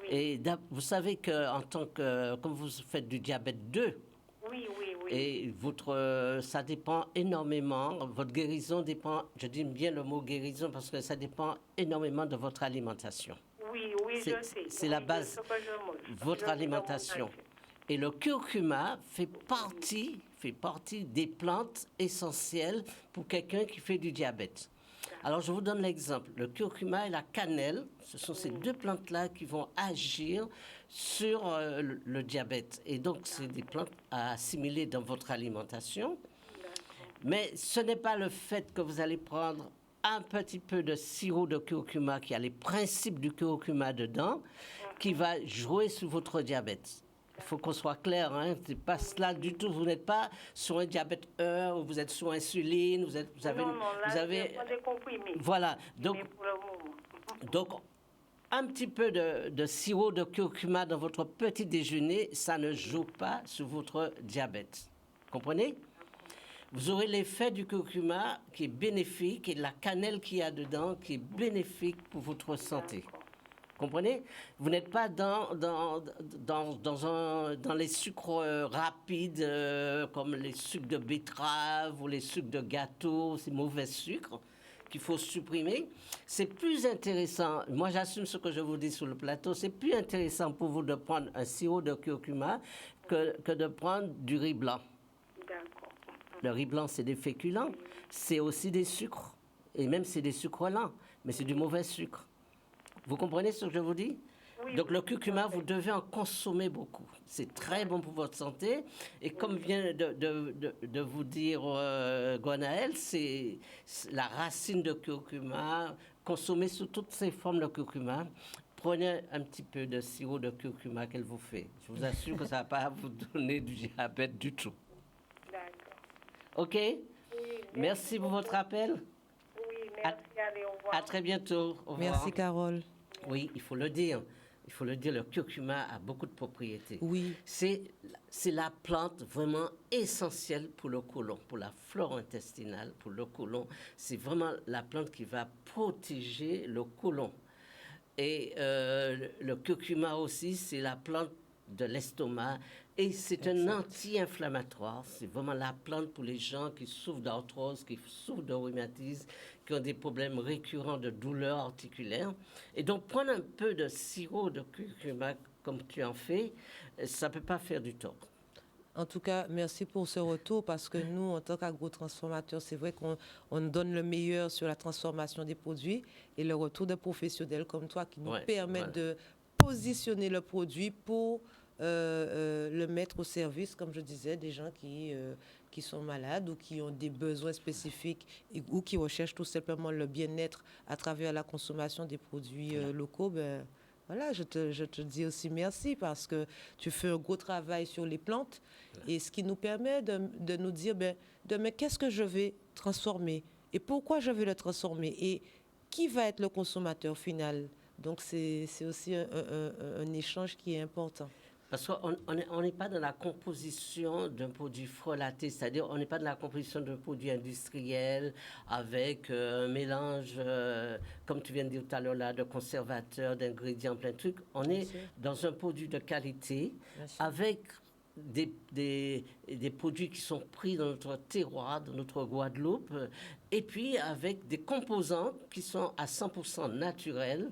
Oui. Et vous savez que, comme vous faites du diabète 2, et ça dépend énormément, votre guérison dépend, je dis bien le mot guérison parce que ça dépend énormément de votre alimentation. Oui, je sais. C'est la base, votre alimentation. Et le curcuma fait partie des plantes essentielles pour quelqu'un qui fait du diabète. Alors, je vous donne l'exemple. Le curcuma et la cannelle, ce sont ces deux plantes-là qui vont agir sur le diabète. Et donc, c'est des plantes à assimiler dans votre alimentation. Mais ce n'est pas le fait que vous allez prendre un petit peu de sirop de curcuma qui a les principes du curcuma dedans, qui va jouer sur votre diabète. Il faut qu'on soit clair, hein? C'est pas cela du tout. Vous n'êtes pas sur un diabète 1 ou vous êtes sous insuline, vous avez des comprimés. Voilà. Donc, un petit peu de sirop de curcuma dans votre petit déjeuner, ça ne joue pas sur votre diabète. Comprenez? Vous aurez l'effet du curcuma qui est bénéfique et de la cannelle qu'il y a dedans qui est bénéfique pour votre santé. Comprenez? Vous n'êtes pas dans les sucres rapides comme les sucres de betterave ou les sucres de gâteau, ces mauvais sucres qu'il faut supprimer. C'est plus intéressant, moi j'assume ce que je vous dis sur le plateau, c'est plus intéressant pour vous de prendre un sirop de curcuma que de prendre du riz blanc. D'accord. Le riz blanc, c'est des féculents, c'est aussi des sucres, et même c'est des sucres lents, mais c'est du mauvais sucre. Vous comprenez ce que je vous dis? Oui. Donc le curcuma, vous devez en consommer beaucoup. C'est très bon pour votre santé. Et comme vient de vous dire Gwenaëlle, c'est la racine de curcuma. Consommez sous toutes ces formes de curcuma. Prenez un petit peu de sirop de curcuma qu'elle vous fait. Je vous assure que ça ne va pas vous donner du diabète du tout. D'accord. OK? Oui, merci pour votre appel. Oui, merci. Allez, au revoir. À très bientôt. Au revoir. Merci, Carole. Oui, il faut le dire. Il faut le dire, le curcuma a beaucoup de propriétés. Oui. C'est la plante vraiment essentielle pour le côlon, pour la flore intestinale, pour le côlon. C'est vraiment la plante qui va protéger le côlon. Et le curcuma aussi, c'est la plante de l'estomac. Et c'est un anti-inflammatoire. C'est vraiment la plante pour les gens qui souffrent d'arthrose, qui souffrent de rhumatisme, qui ont des problèmes récurrents de douleurs articulaires. Et donc, prendre un peu de sirop de curcuma, comme tu en fais, ça ne peut pas faire du tort. En tout cas, merci pour ce retour parce que nous, en tant qu'agrotransformateurs, c'est vrai qu'on donne le meilleur sur la transformation des produits et le retour de professionnels comme toi qui nous permettent de positionner le produit pour le mettre au service, comme je disais, des gens qui sont malades ou qui ont des besoins spécifiques ou qui recherchent tout simplement le bien-être à travers la consommation des produits locaux. Voilà, je te dis aussi merci parce que tu fais un gros travail sur les plantes et ce qui nous permet de nous dire demain, qu'est-ce que je vais transformer et pourquoi je vais le transformer et qui va être le consommateur final Donc, c'est aussi un échange qui est important. Parce qu'on n'est pas dans la composition d'un produit frelaté, c'est-à-dire on n'est pas dans la composition d'un produit industriel avec un mélange, comme tu viens de dire tout à l'heure, là, de conservateurs, d'ingrédients, plein de trucs. On est dans un produit de qualité avec des produits qui sont pris dans notre terroir, dans notre Guadeloupe, et puis avec des composants qui sont à 100% naturels.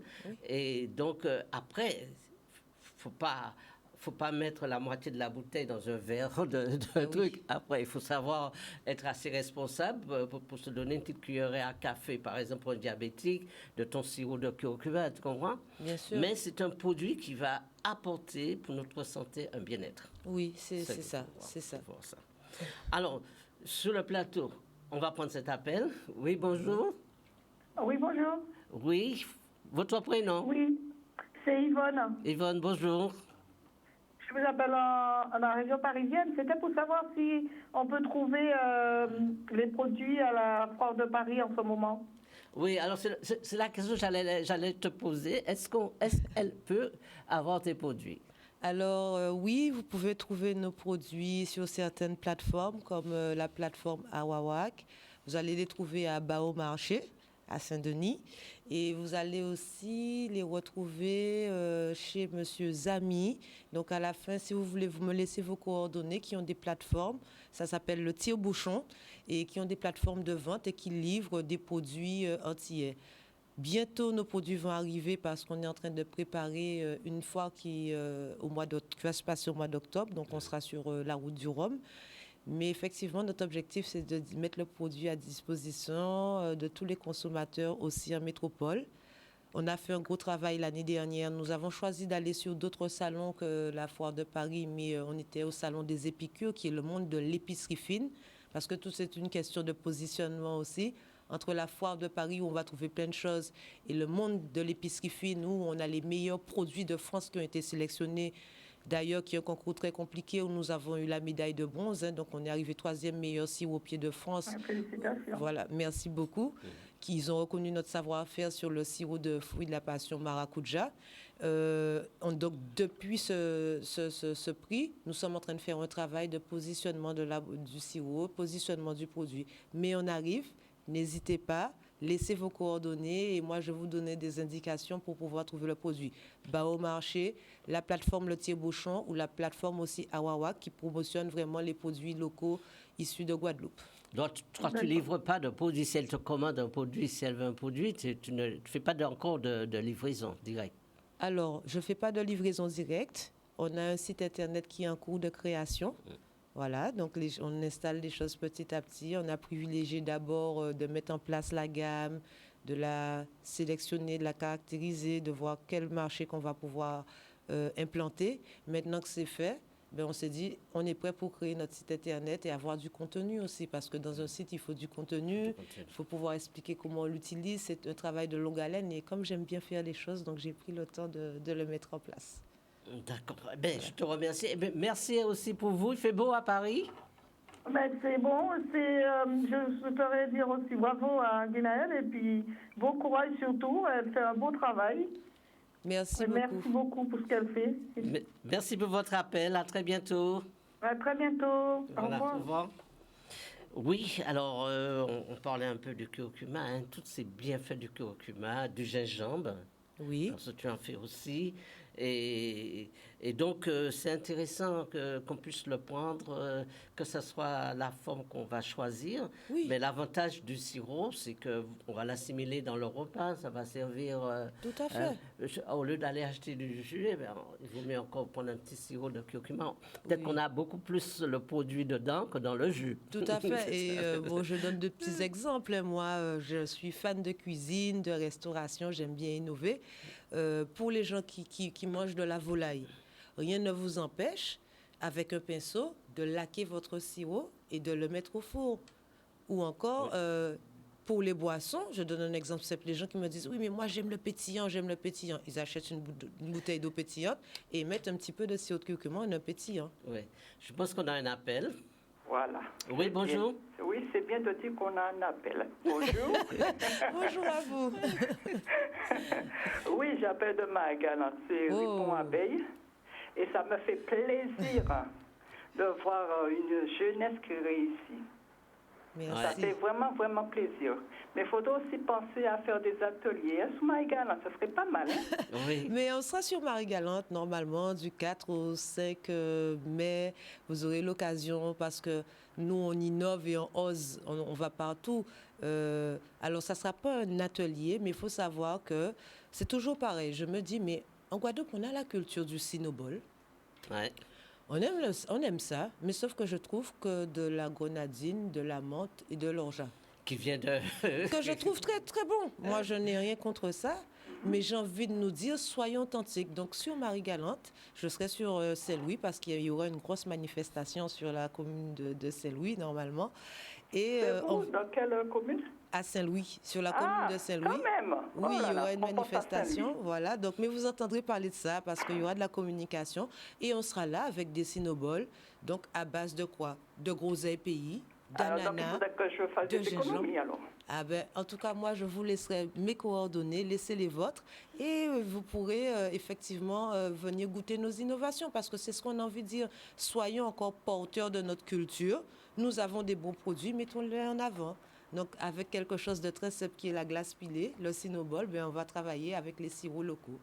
Et donc, après, faut pas mettre la moitié de la bouteille dans un verre de truc. Après, il faut savoir être assez responsable pour se donner une petite cuillerée à café, par exemple, pour un diabétique, de ton sirop de curcuma, tu comprends? Bien sûr. Mais c'est un produit qui va apporter pour notre santé un bien-être. Oui, c'est ça. Alors, sur le plateau, on va prendre cet appel. Oui, bonjour. Oui, bonjour. Oui, votre prénom? Oui, c'est Yvonne. Yvonne, bonjour. Je vous appelle en la région parisienne. C'était pour savoir si on peut trouver les produits à la Foire de Paris en ce moment. Oui, alors c'est la question que j'allais te poser. Est-ce qu'elle peut avoir tes produits? Alors oui, vous pouvez trouver nos produits sur certaines plateformes comme la plateforme Awawak. Vous allez les trouver à Bao Marché, à Saint-Denis. Et vous allez aussi les retrouver chez Monsieur Zami. Donc à la fin, si vous voulez, vous me laissez vos coordonnées qui ont des plateformes. Ça s'appelle le tire-bouchon et qui ont des plateformes de vente et qui livrent des produits entiers. Bientôt, nos produits vont arriver parce qu'on est en train de préparer une foire qui va se passer au mois d'octobre. Donc on sera sur la route du Rhum. Mais effectivement, notre objectif, c'est de mettre le produit à disposition de tous les consommateurs aussi en métropole. On a fait un gros travail l'année dernière. Nous avons choisi d'aller sur d'autres salons que la Foire de Paris, mais on était au Salon des Épicures, qui est le monde de l'épicerie fine, parce que tout c'est une question de positionnement aussi. Entre la Foire de Paris, où on va trouver plein de choses, et le monde de l'épicerie fine, où on a les meilleurs produits de France qui ont été sélectionnés. D'ailleurs, qui est un concours très compliqué où nous avons eu la médaille de bronze. Donc, on est arrivé 3e meilleur sirop au pied de France. Félicitations. Voilà, merci beaucoup. Qu'ils ont reconnu notre savoir-faire sur le sirop de fruits de la passion maracuja. Donc, depuis ce prix, nous sommes en train de faire un travail de positionnement du sirop, positionnement du produit. Mais on arrive, n'hésitez pas. Laissez vos coordonnées et moi, je vais vous donner des indications pour pouvoir trouver le produit. Bao Marché, la plateforme Le Tire-Bouchon ou la plateforme aussi Awawak qui promotionne vraiment les produits locaux issus de Guadeloupe. Donc, toi, tu ne livres pas de produits. Si elle te commande un produit, si elle veut un produit, tu ne fais pas encore de livraison directe. Alors, je ne fais pas de livraison directe. On a un site Internet qui est en cours de création. Voilà, donc on installe les choses petit à petit. On a privilégié d'abord de mettre en place la gamme, de la sélectionner, de la caractériser, de voir quel marché qu'on va pouvoir implanter. Maintenant que c'est fait, on s'est dit, on est prêt pour créer notre site Internet et avoir du contenu aussi, parce que dans un site, il faut du contenu, il faut pouvoir expliquer comment on l'utilise. C'est un travail de longue haleine et comme j'aime bien faire les choses, donc j'ai pris le temps de le mettre en place. D'accord. Je te remercie. Merci aussi pour vous. Il fait beau à Paris? C'est bon. Je souhaiterais dire aussi bravo à Guinaël et puis bon courage surtout. Elle fait un beau travail. Merci beaucoup. Merci beaucoup pour ce qu'elle fait. Merci pour votre appel. À très bientôt. À très bientôt. Voilà, au revoir. Oui, alors on parlait un peu du curcuma, tous ces bienfaits du curcuma, du gingembre. Oui. Parce que tu en fais aussi. Et donc, c'est intéressant qu'on puisse le prendre, que ce soit la forme qu'on va choisir. Oui. Mais l'avantage du sirop, c'est qu'on va l'assimiler dans le repas. Ça va servir... Tout à fait. Au lieu d'aller acheter du jus, il vaut mieux encore prendre un petit sirop de curcuma. Peut-être qu'on a beaucoup plus le produit dedans que dans le jus. Tout à fait. Et je donne de petits exemples. Moi, je suis fan de cuisine, de restauration. J'aime bien innover. Pour les gens qui mangent de la volaille, rien ne vous empêche, avec un pinceau, de laquer votre sirop et de le mettre au four. Ou encore, pour les boissons, je donne un exemple simple. Les gens qui me disent « Oui, mais moi, j'aime le pétillant. » Ils achètent une bouteille d'eau pétillante et mettent un petit peu de sirop de curcuma et un pétillant. Oui. Je pense qu'on a un appel. Voilà. Oui, bonjour. Bien. Oui, c'est bien de dire qu'on a un appel. Bonjour. Bonjour à vous. Oui, j'appelle de Marie-Galante, c'est Ripon-Abeille. Et ça me fait plaisir de voir une jeunesse qui réussit. Merci. Ça fait vraiment, vraiment plaisir. Mais il faudrait aussi penser à faire des ateliers. Sur Marie-Galante, ça serait pas mal. Hein? Oui. Mais on sera sur Marie-Galante normalement du 4 au 5 mai. Vous aurez l'occasion parce que nous, on innove et on ose, on va partout. Alors, ça ne sera pas un atelier, mais il faut savoir que c'est toujours pareil. Je me dis, mais en Guadeloupe, on a la culture du cinnobol. Ouais. On aime ça, mais sauf que je trouve que de la grenadine, de la menthe et de l'orgeat, Qui vient de... que je trouve très, très bon. Moi, je n'ai rien contre ça, mais j'ai envie de nous dire, soyons authentiques. Donc, sur Marie-Galante, je serai sur Saint-Louis parce qu'il y aura une grosse manifestation sur la commune de Saint-Louis, normalement. Et Dans quelle commune? à Saint-Louis, sur la commune de Saint-Louis. Quand même. Oui, il y aura une manifestation, Saint-Louis. voilà. Donc, mais vous entendrez parler de ça parce qu'il y aura de la communication et on sera là avec des cinnobols. Donc, à base de quoi? De groseilles pays, d'ananas, donc, il faudrait que je fasse de des économies, alors. Ah ben, en tout cas, moi, je vous laisserai mes coordonnées, laissez les vôtres et vous pourrez effectivement venir goûter nos innovations parce que c'est ce qu'on a envie de dire. Soyons encore porteurs de notre culture. Nous avons des bons produits, mettons-les en avant. Donc, avec quelque chose de très simple qui est la glace pilée, le cinnobol, ben, on va travailler avec les sirops locaux.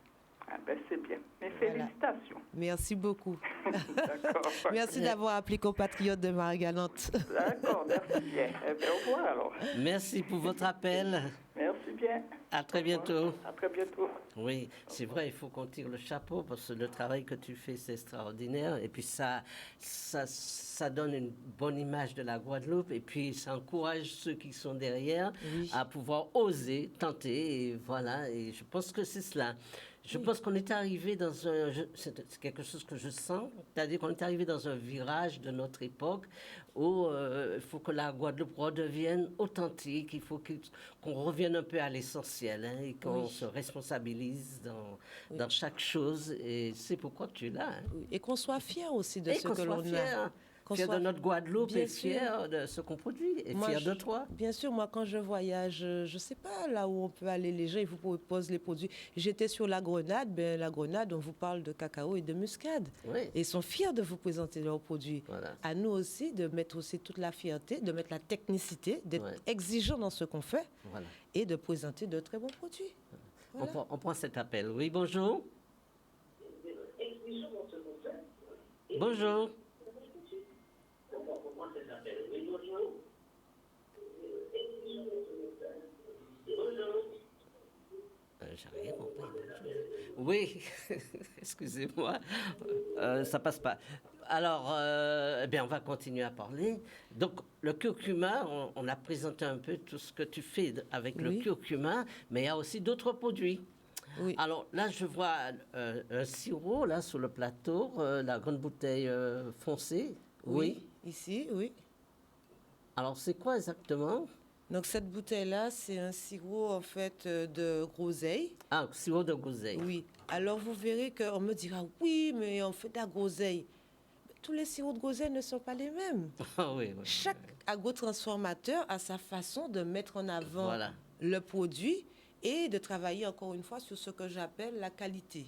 Ah ben, c'est bien. Mais Voilà. félicitations. Merci beaucoup. D'accord. Merci d'avoir appelé compatriote de Marie-Galante. D'accord, merci bien. Eh bien, au revoir, alors. Merci pour votre appel. Merci bien. À très bientôt. À très bientôt. Oui, c'est vrai, il faut qu'on tire le chapeau parce que le travail que tu fais, c'est extraordinaire. Et puis ça donne une bonne image de la Guadeloupe. Et puis ça encourage ceux qui sont derrière à pouvoir oser, tenter. Et voilà, et je pense que c'est cela. Je pense qu'on est arrivé dans un... C'est quelque chose que je sens. C'est-à-dire qu'on est arrivé dans un virage de notre époque où il faut que la Guadeloupe redevienne authentique. Il faut qu'on revienne un peu à l'essentiel hein, et qu'on se responsabilise dans chaque chose. Et c'est pourquoi tu es là. Hein. Oui. Et qu'on soit fier aussi de ce que l'on a. Fier de notre Guadeloupe et sûr. fier de ce qu'on produit et fier de toi. Bien sûr, moi quand je voyage, je ne sais pas là où on peut aller, les gens ils vous proposent les produits. J'étais sur la Grenade, la Grenade on vous parle de cacao et de muscade. Oui. Et ils sont fiers de vous présenter leurs produits. Voilà. À nous aussi de mettre aussi toute la fierté, de mettre la technicité, d'être exigeant dans ce qu'on fait et de présenter de très bons produits. Voilà. On prend cet appel. Oui, bonjour. Bonjour. J'ai rien compris. Oui, excusez-moi, ça passe pas. Alors, eh bien, on va continuer à parler. Donc, le curcuma, on a présenté un peu tout ce que tu fais avec le curcuma, mais il y a aussi d'autres produits. Oui. Alors là, je vois un sirop là sur le plateau, la grande bouteille foncée. Oui. Ici, oui. Alors, c'est quoi exactement? Donc cette bouteille-là, c'est un sirop en fait de groseille. Ah, sirop de groseille. Oui. Alors vous verrez qu'on me dira, oui, mais on fait de la groseille. Tous les sirops de groseille ne sont pas les mêmes. Oui. Chaque agrotransformateur a sa façon de mettre en avant le produit et de travailler encore une fois sur ce que j'appelle la qualité.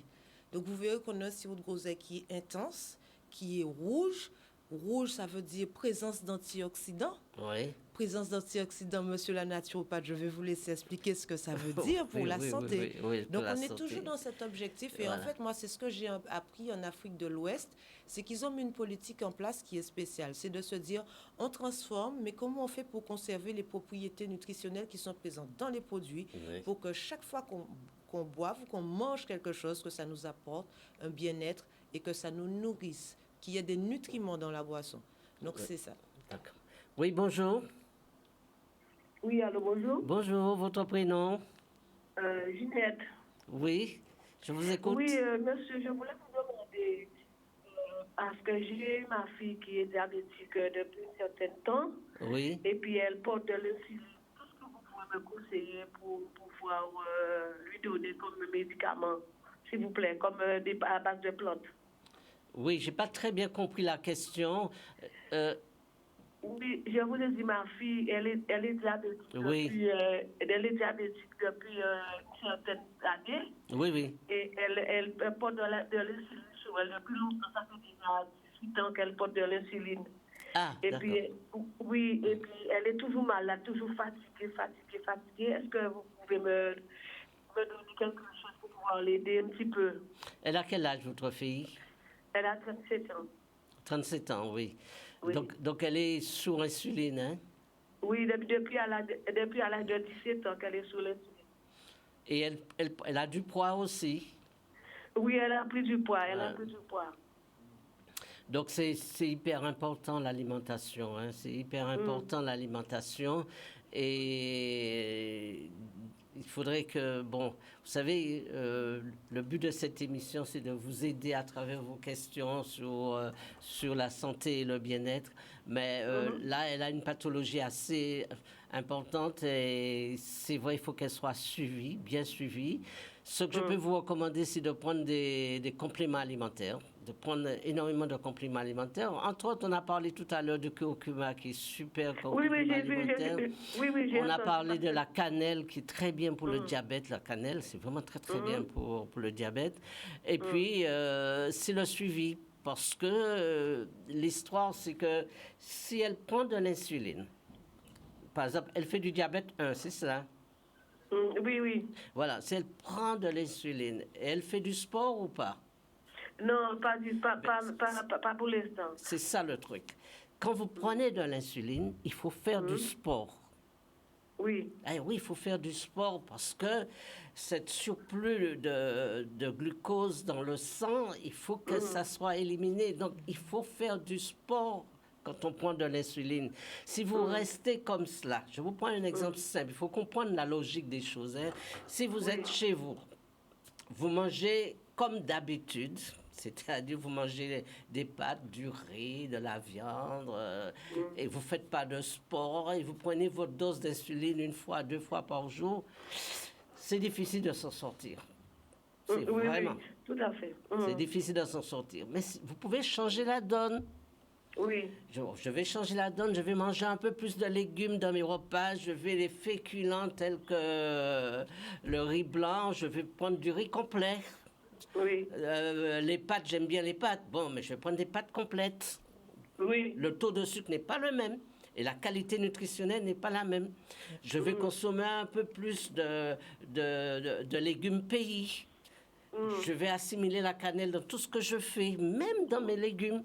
Donc vous verrez qu'on a un sirop de groseille qui est intense, qui est rouge. Rouge, ça veut dire présence d'antioxydants. Oui. Présence d'antioxydants, monsieur la naturopathe, je vais vous laisser expliquer ce que ça veut dire pour la santé. Oui, donc, on est toujours dans cet objectif. Et en fait, moi, c'est ce que j'ai appris en Afrique de l'Ouest, c'est qu'ils ont mis une politique en place qui est spéciale. C'est de se dire, on transforme, mais comment on fait pour conserver les propriétés nutritionnelles qui sont présentes dans les produits pour que chaque fois qu'on boive ou qu'on mange quelque chose, que ça nous apporte un bien-être et que ça nous nourrisse, qu'il y ait des nutriments dans la boisson. Donc, c'est ça. D'accord. Oui, bonjour. Oui, allô, bonjour. Bonjour, votre prénom? Ginette. Oui, je vous écoute. Oui, monsieur, je voulais vous demander, parce que j'ai ma fille qui est diabétique depuis un certain temps. Oui. Et puis elle porte de l'insuline. Qu'est-ce que vous pouvez me conseiller pour pouvoir lui donner comme médicament, s'il vous plaît, comme à base de plantes? Oui, j'ai pas très bien compris la question. Oui, je vous ai dit, ma fille, elle est diabétique Oui. depuis, elle est diabétique depuis une certaine année. Oui, oui. Et elle porte de l'insuline sur elle depuis longtemps. Ça fait déjà 18 ans qu'elle porte de l'insuline. Ah, Et d'accord. puis, oui, et puis elle est toujours malade, toujours fatiguée. Est-ce que vous pouvez me donner quelque chose pour pouvoir l'aider un petit peu? Elle a quel âge, votre fille? Elle a 37 ans. 37 ans, oui. Oui. Donc elle est sous insuline, hein? Oui, depuis à l'âge de 17 ans qu'elle est sous l'insuline. Et elle a du poids aussi. Oui, elle a pris du poids, Donc c'est hyper important l'alimentation, hein? C'est hyper important l'alimentation. Et il faudrait que, bon, vous savez, le but de cette émission, c'est de vous aider à travers vos questions sur la santé et le bien-être. Mais là, elle a une pathologie assez importante et c'est vrai, il faut qu'elle soit suivie, bien suivie. Ce que je peux vous recommander, c'est de prendre des compléments alimentaires, de prendre énormément de compléments alimentaires. Entre autres, on a parlé tout à l'heure du curcuma, qui est super complément alimentaire. On a parlé de la cannelle, qui est très bien pour le diabète. La cannelle, c'est vraiment très, très bien pour le diabète. Et puis, c'est le suivi. Parce que l'histoire, c'est que si elle prend de l'insuline, par exemple, elle fait du diabète 1, c'est ça? Oui, oui. Voilà, si elle prend de l'insuline, elle fait du sport ou pas? Non, pas pour l'instant. C'est ça le truc. Quand vous prenez de l'insuline, il faut faire du sport. Oui. Eh oui, il faut faire du sport parce que cette surplus de glucose dans le sang, il faut que ça soit éliminé. Donc, il faut faire du sport quand on prend de l'insuline. Si vous restez comme cela, je vous prends un exemple simple, il faut comprendre la logique des choses, hein. Si vous êtes chez vous, vous mangez comme d'habitude, c'est-à-dire vous mangez des pâtes, du riz, de la viande, et vous ne faites pas de sport, et vous prenez votre dose d'insuline 1 fois, 2 fois par jour, c'est difficile de s'en sortir. C'est vraiment. Oui, tout à fait. C'est difficile de s'en sortir. Mais vous pouvez changer la donne. Oui. Je vais changer la donne, je vais manger un peu plus de légumes dans mes repas, je vais les féculents tels que le riz blanc, je vais prendre du riz complet. Oui. Les pâtes, j'aime bien les pâtes. Bon, mais je vais prendre des pâtes complètes. Oui. Le taux de sucre n'est pas le même et la qualité nutritionnelle n'est pas la même. Je vais consommer un peu plus de légumes pays. Je vais assimiler la cannelle dans tout ce que je fais, même dans mes légumes.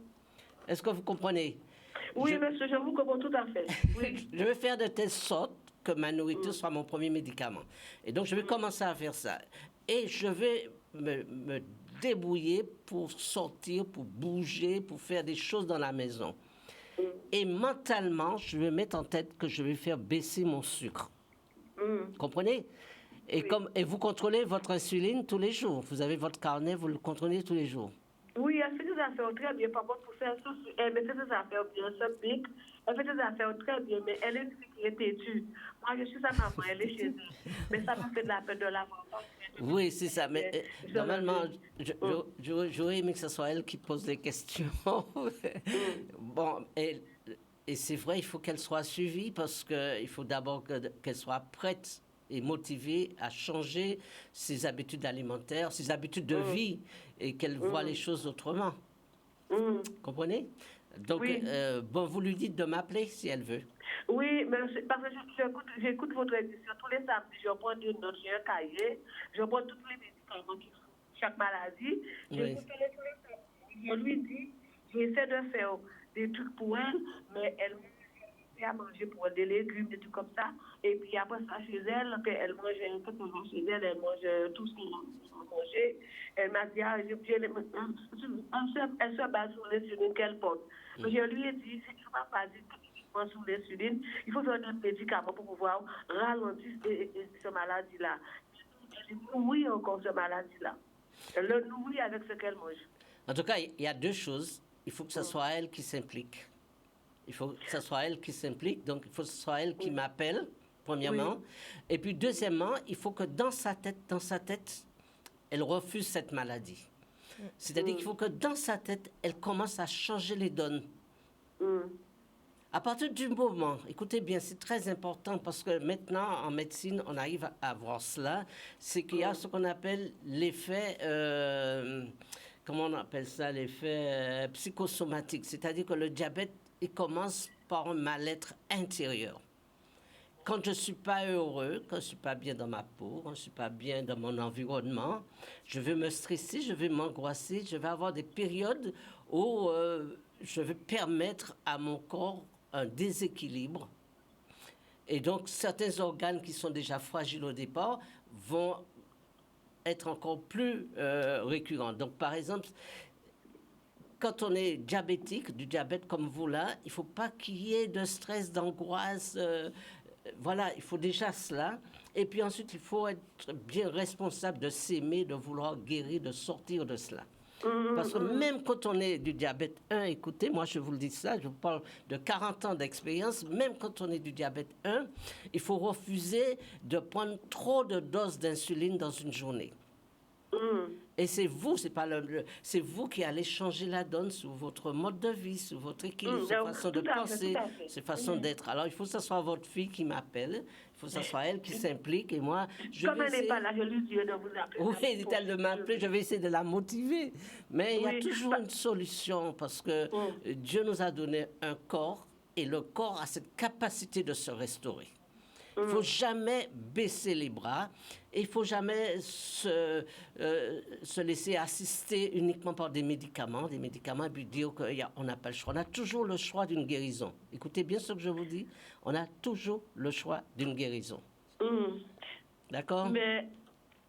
Est-ce que vous comprenez? Oui, monsieur, je vous comprends tout à fait. Oui. Je vais faire de telle sorte que ma nourriture soit mon premier médicament. Et donc, je vais commencer à faire ça. Et je vais me débrouiller pour sortir, pour bouger, pour faire des choses dans la maison. Et mentalement, je vais mettre en tête que je vais faire baisser mon sucre. Comprenez? Et vous contrôlez votre insuline tous les jours. Vous avez votre carnet, vous le contrôlez tous les jours. Oui, elle fait des affaires très bien. Par contre, pour faire ça, elle fait des affaires bien, ça pique. Elle fait des affaires très bien, mais elle est têtue. Moi, je suis sa maman, elle est chez elle. Mais ça m'a fait de la peine de la voir. Oui, c'est ça. Mais normalement, j'aurais aimé que ce soit elle qui pose les questions. Bon, et c'est vrai, il faut qu'elle soit suivie parce qu'il faut d'abord qu'elle soit prête et motivée à changer ses habitudes alimentaires, ses habitudes de vie et qu'elle voit les choses autrement. Comprenez? Donc, bon, vous lui dites de m'appeler si elle veut. Oui, mais parce que j'écoute votre émission tous les samedis. Je prends une note, j'ai un cahier, je prends tous les médicaments qui font chaque maladie. J'écoute tous les samedis. Je lui dis, j'essaie de faire des trucs pour elle, mais elle fait à manger pour elle, des légumes, des trucs comme ça. Et puis après ça, chez elle, quand elle mange chez elle, elle mange tout ce qu'elle a mangé. Elle m'a dit, elle se base sur l'insuline qu'elle porte. Mais je lui ai dit, si tu ne vas pas dire sur l'insuline, il faut faire d'autres médicaments pour pouvoir ralentir cette maladie-là. Elle nourrit encore cette maladie-là. Elle le nourrit avec ce qu'elle mange. En tout cas, il y a deux choses. Il faut que ce soit elle qui s'implique. Il faut que ce soit elle qui s'implique. Donc, il faut que ce soit elle qui m'appelle, premièrement. Et puis, deuxièmement, il faut que dans sa tête, elle refuse cette maladie. C'est-à-dire qu'il faut que dans sa tête, elle commence à changer les donnes. À partir du moment, écoutez bien, c'est très important parce que maintenant, en médecine, on arrive à voir cela, c'est qu'il y a ce qu'on appelle l'effet, comment on appelle ça, l'effet psychosomatique, c'est-à-dire que le diabète, il commence par un mal-être intérieur. Quand je ne suis pas heureux, quand je ne suis pas bien dans ma peau, quand je ne suis pas bien dans mon environnement, je vais me stresser, je vais m'angoisser, je vais avoir des périodes où je vais permettre à mon corps un déséquilibre. Et donc, certains organes qui sont déjà fragiles au départ vont être encore plus récurrents. Donc, par exemple, quand on est diabétique, du diabète comme vous là, il ne faut pas qu'il y ait de stress, d'angoisse. Voilà, il faut déjà cela. Et puis ensuite, il faut être bien responsable de s'aimer, de vouloir guérir, de sortir de cela. Parce que même quand on est du diabète 1, écoutez, moi je vous le dis ça, je vous parle de 40 ans d'expérience, même quand on est du diabète 1, il faut refuser de prendre trop de doses d'insuline dans une journée. Et c'est vous, c'est vous qui allez changer la donne sur votre mode de vie, sur votre équilibre, sur votre façon de penser, sur façon d'être. Alors il faut que ce soit votre fille qui m'appelle, il faut que ce soit elle qui s'implique et moi, Comme elle n'est pas là, je lui dis de vous appeler. Oui, dit-elle de m'appeler, je vais essayer de la motiver. Mais il y a toujours une solution parce que Dieu nous a donné un corps et le corps a cette capacité de se restaurer. Il ne faut jamais baisser les bras et il ne faut jamais se laisser assister uniquement par des médicaments et puis dire qu'on n'a pas le choix. On a toujours le choix d'une guérison. Écoutez bien ce que je vous dis. On a toujours le choix d'une guérison. D'accord? Mais,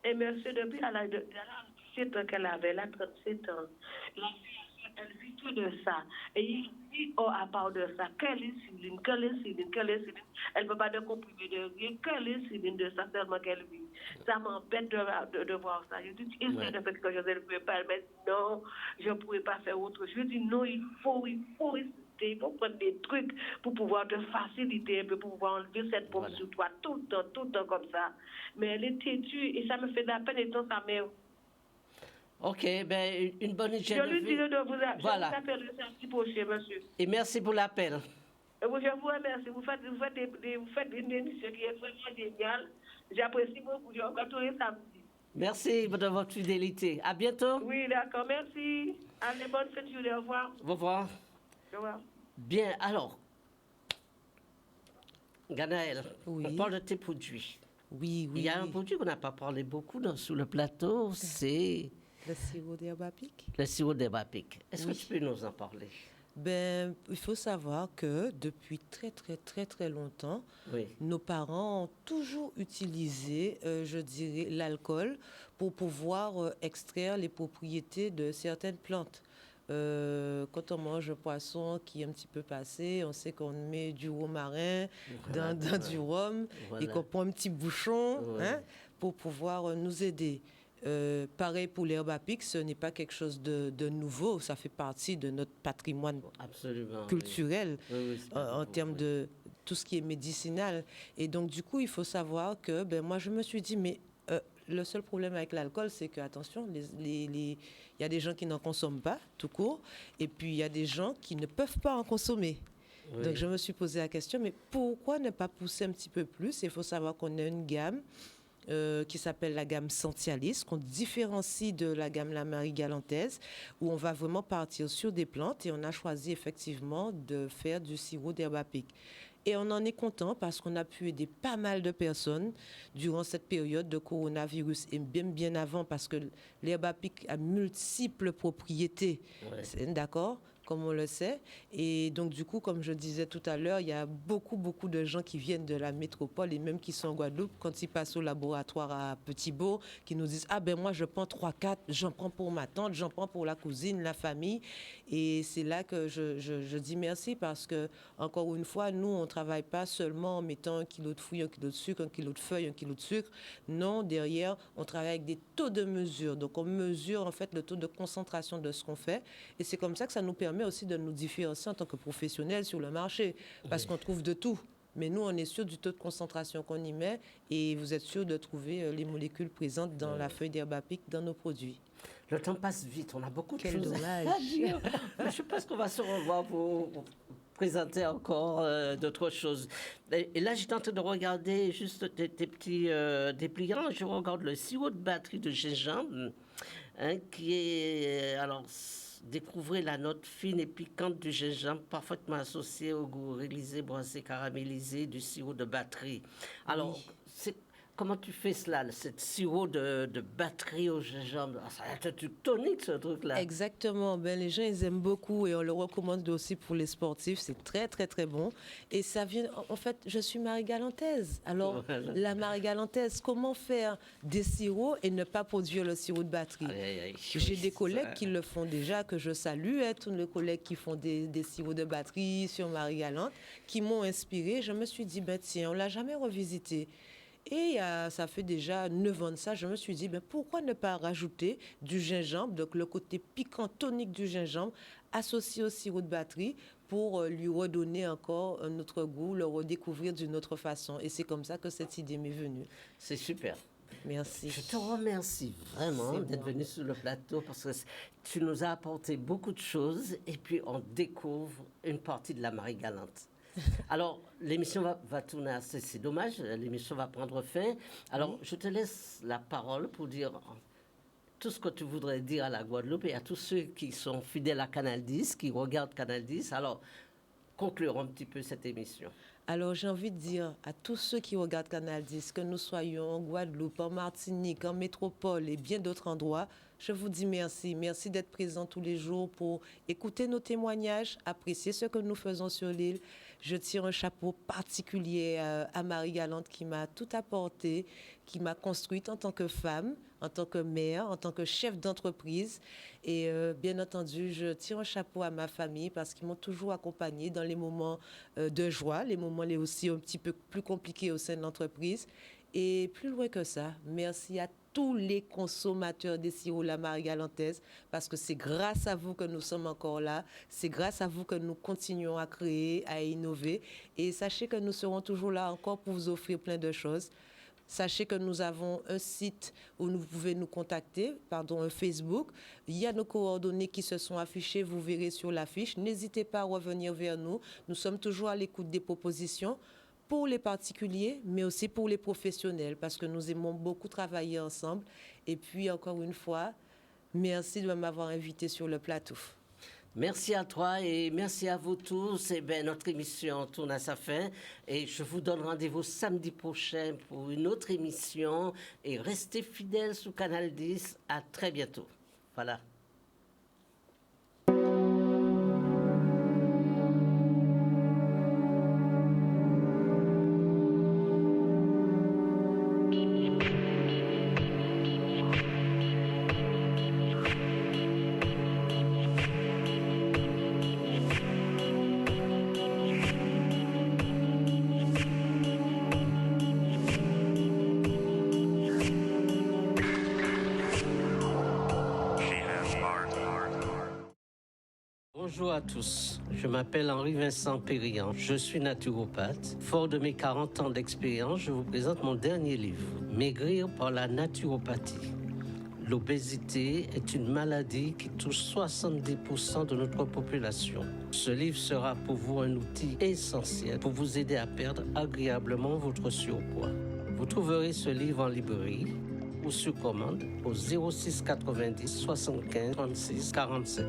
et monsieur, depuis à la 17 ans qu'elle avait, là, 37 ans, la fille, elle vit tout de ça. Et il dit, à part de ça, quelle insuline, elle ne veut pas de comprimé de rien, quelle insuline de ça, tellement qu'elle vit. Ça m'embête de voir ça. Je dis, essaie de faire quelque chose, elle ne peut pas, mais non, je ne pourrais pas faire autre chose. Je dis, non, il faut prendre des trucs pour pouvoir te faciliter un peu, pour pouvoir enlever cette pompe sur toi tout le temps comme ça. Mais elle est têtue et ça me fait de la peine étant sa mère. Ok, ben une bonne hygiène. Je lui dis de vous appeler samedi prochain, monsieur. Et merci pour l'appel. Je vous remercie. Vous faites une émission qui est vraiment géniale. J'apprécie beaucoup. Je vais tous les samedis. Merci de votre fidélité. À bientôt. Oui, d'accord. Merci. Allez, bonne fête de journée. Au revoir. Au revoir. Au revoir. Bien, alors, Ganaël, Oui. on parle de tes produits. Oui. Il y a un produit qu'on n'a pas parlé beaucoup sur le plateau, c'est... Le sirop d'herbe à pic. Le sirop d'herbe à pic. Est-ce que tu peux nous en parler? Ben, il faut savoir que depuis très longtemps, nos parents ont toujours utilisé, je dirais, l'alcool pour pouvoir extraire les propriétés de certaines plantes. Quand on mange un poisson qui est un petit peu passé, on sait qu'on met du romarin dans du rhum et qu'on prend un petit bouchon pour pouvoir nous aider. Pareil pour l'herbe à pic, ce n'est pas quelque chose de nouveau, ça fait partie de notre patrimoine culturel en termes de tout ce qui est médicinal. Et donc du coup, il faut savoir que moi je me suis dit, mais le seul problème avec l'alcool, c'est que, attention, il y a des gens qui n'en consomment pas, tout court, et puis il y a des gens qui ne peuvent pas en consommer. Donc je me suis posé la question, mais pourquoi ne pas pousser un petit peu plus? Il faut savoir qu'on a une gamme qui s'appelle la gamme Sentialis, qu'on différencie de la gamme La Marie Galantaise, où on va vraiment partir sur des plantes et on a choisi effectivement de faire du sirop d'herbe à pic. Et on en est content parce qu'on a pu aider pas mal de personnes durant cette période de coronavirus et bien avant parce que l'herbe à pic a multiples propriétés, d'accord, comme on le sait. Et donc, du coup, comme je disais tout à l'heure, il y a beaucoup de gens qui viennent de la métropole et même qui sont en Guadeloupe, quand ils passent au laboratoire à Petit-Bourg, qui nous disent « Ah ben moi, je prends 3-4, j'en prends pour ma tante, j'en prends pour la cousine, la famille. » Et c'est là que je dis merci parce que, encore une fois, nous, on ne travaille pas seulement en mettant 1 kilo de fruits, 1 kilo de sucre, 1 kilo de feuilles, 1 kilo de sucre. Non, derrière, on travaille avec des taux de mesure. Donc, on mesure en fait le taux de concentration de ce qu'on fait. Et c'est comme ça que ça nous permet aussi de nous différencier en tant que professionnels sur le marché. Parce qu'on trouve de tout. Mais nous, on est sûr du taux de concentration qu'on y met et vous êtes sûr de trouver les molécules présentes dans la feuille d'herbe à pic dans nos produits. Le temps passe vite, on a beaucoup de Quel choses dommage. à dire. Je pense qu'on va se revoir pour présenter encore d'autres choses. Et là, j'étais en train de regarder juste des petits dépliants. Je regarde le sirop de batterie de gingembre, qui est... Alors, découvrez la note fine et piquante du gingembre, parfaitement associée au goût réalisé, brossé, caramélisé du sirop de batterie. Alors, comment tu fais cela, ce sirop de batterie au gingembre? Ça a été tonique, ce truc-là. Exactement. Les gens, ils aiment beaucoup et on le recommande aussi pour les sportifs. C'est très, très, très bon. Et ça vient... En fait, je suis marie-galantaise. Alors, la marie-galantaise, comment faire des sirops et ne pas produire le sirop de batterie? J'ai des collègues qui le font déjà, que je salue, tous les collègues qui font des sirops de batterie sur Marie-Galante, qui m'ont inspiré. Je me suis dit, tiens, on ne l'a jamais revisité. Et ça fait déjà 9 ans de ça, je me suis dit, pourquoi ne pas rajouter du gingembre, donc le côté piquant tonique du gingembre, associé au sirop de batterie, pour lui redonner encore un autre goût, le redécouvrir d'une autre façon. Et c'est comme ça que cette idée m'est venue. C'est super. Merci. Je te remercie vraiment d'être venu sur le plateau parce que tu nous as apporté beaucoup de choses et puis on découvre une partie de la Marie-Galante. Alors, l'émission va tourner assez, c'est dommage, l'émission va prendre fin. Alors, je te laisse la parole pour dire tout ce que tu voudrais dire à la Guadeloupe et à tous ceux qui sont fidèles à Canal 10, qui regardent Canal 10. Alors, conclure un petit peu cette émission. Alors, j'ai envie de dire à tous ceux qui regardent Canal 10, que nous soyons en Guadeloupe, en Martinique, en métropole et bien d'autres endroits, je vous dis merci. Merci d'être présents tous les jours pour écouter nos témoignages, apprécier ce que nous faisons sur l'île. Je tire un chapeau particulier à Marie-Galante qui m'a tout apporté, qui m'a construite en tant que femme, en tant que mère, en tant que chef d'entreprise. Et bien entendu, je tire un chapeau à ma famille parce qu'ils m'ont toujours accompagnée dans les moments de joie, les moments aussi un petit peu plus compliqués au sein de l'entreprise. Et plus loin que ça, merci à tous les consommateurs des sirops La Marie-Galantaise parce que c'est grâce à vous que nous sommes encore là, c'est grâce à vous que nous continuons à créer, à innover et sachez que nous serons toujours là encore pour vous offrir plein de choses. Sachez que nous avons un site où vous pouvez nous contacter, un Facebook. Il y a nos coordonnées qui se sont affichées, vous verrez sur l'affiche. N'hésitez pas à revenir vers nous. Nous sommes toujours à l'écoute des propositions pour les particuliers, mais aussi pour les professionnels, parce que nous aimons beaucoup travailler ensemble. Et puis, encore une fois, merci de m'avoir invité sur le plateau. Merci à toi et merci à vous tous. Notre émission tourne à sa fin et je vous donne rendez-vous samedi prochain pour une autre émission. Et restez fidèles sous Canal 10. À très bientôt. Voilà. Bonjour à tous, je m'appelle Henri-Vincent Périllan, je suis naturopathe. Fort de mes 40 ans d'expérience, je vous présente mon dernier livre, Maigrir par la naturopathie. L'obésité est une maladie qui touche 70% de notre population. Ce livre sera pour vous un outil essentiel pour vous aider à perdre agréablement votre surpoids. Vous trouverez ce livre en librairie ou sur commande au 06 90 75 36 47.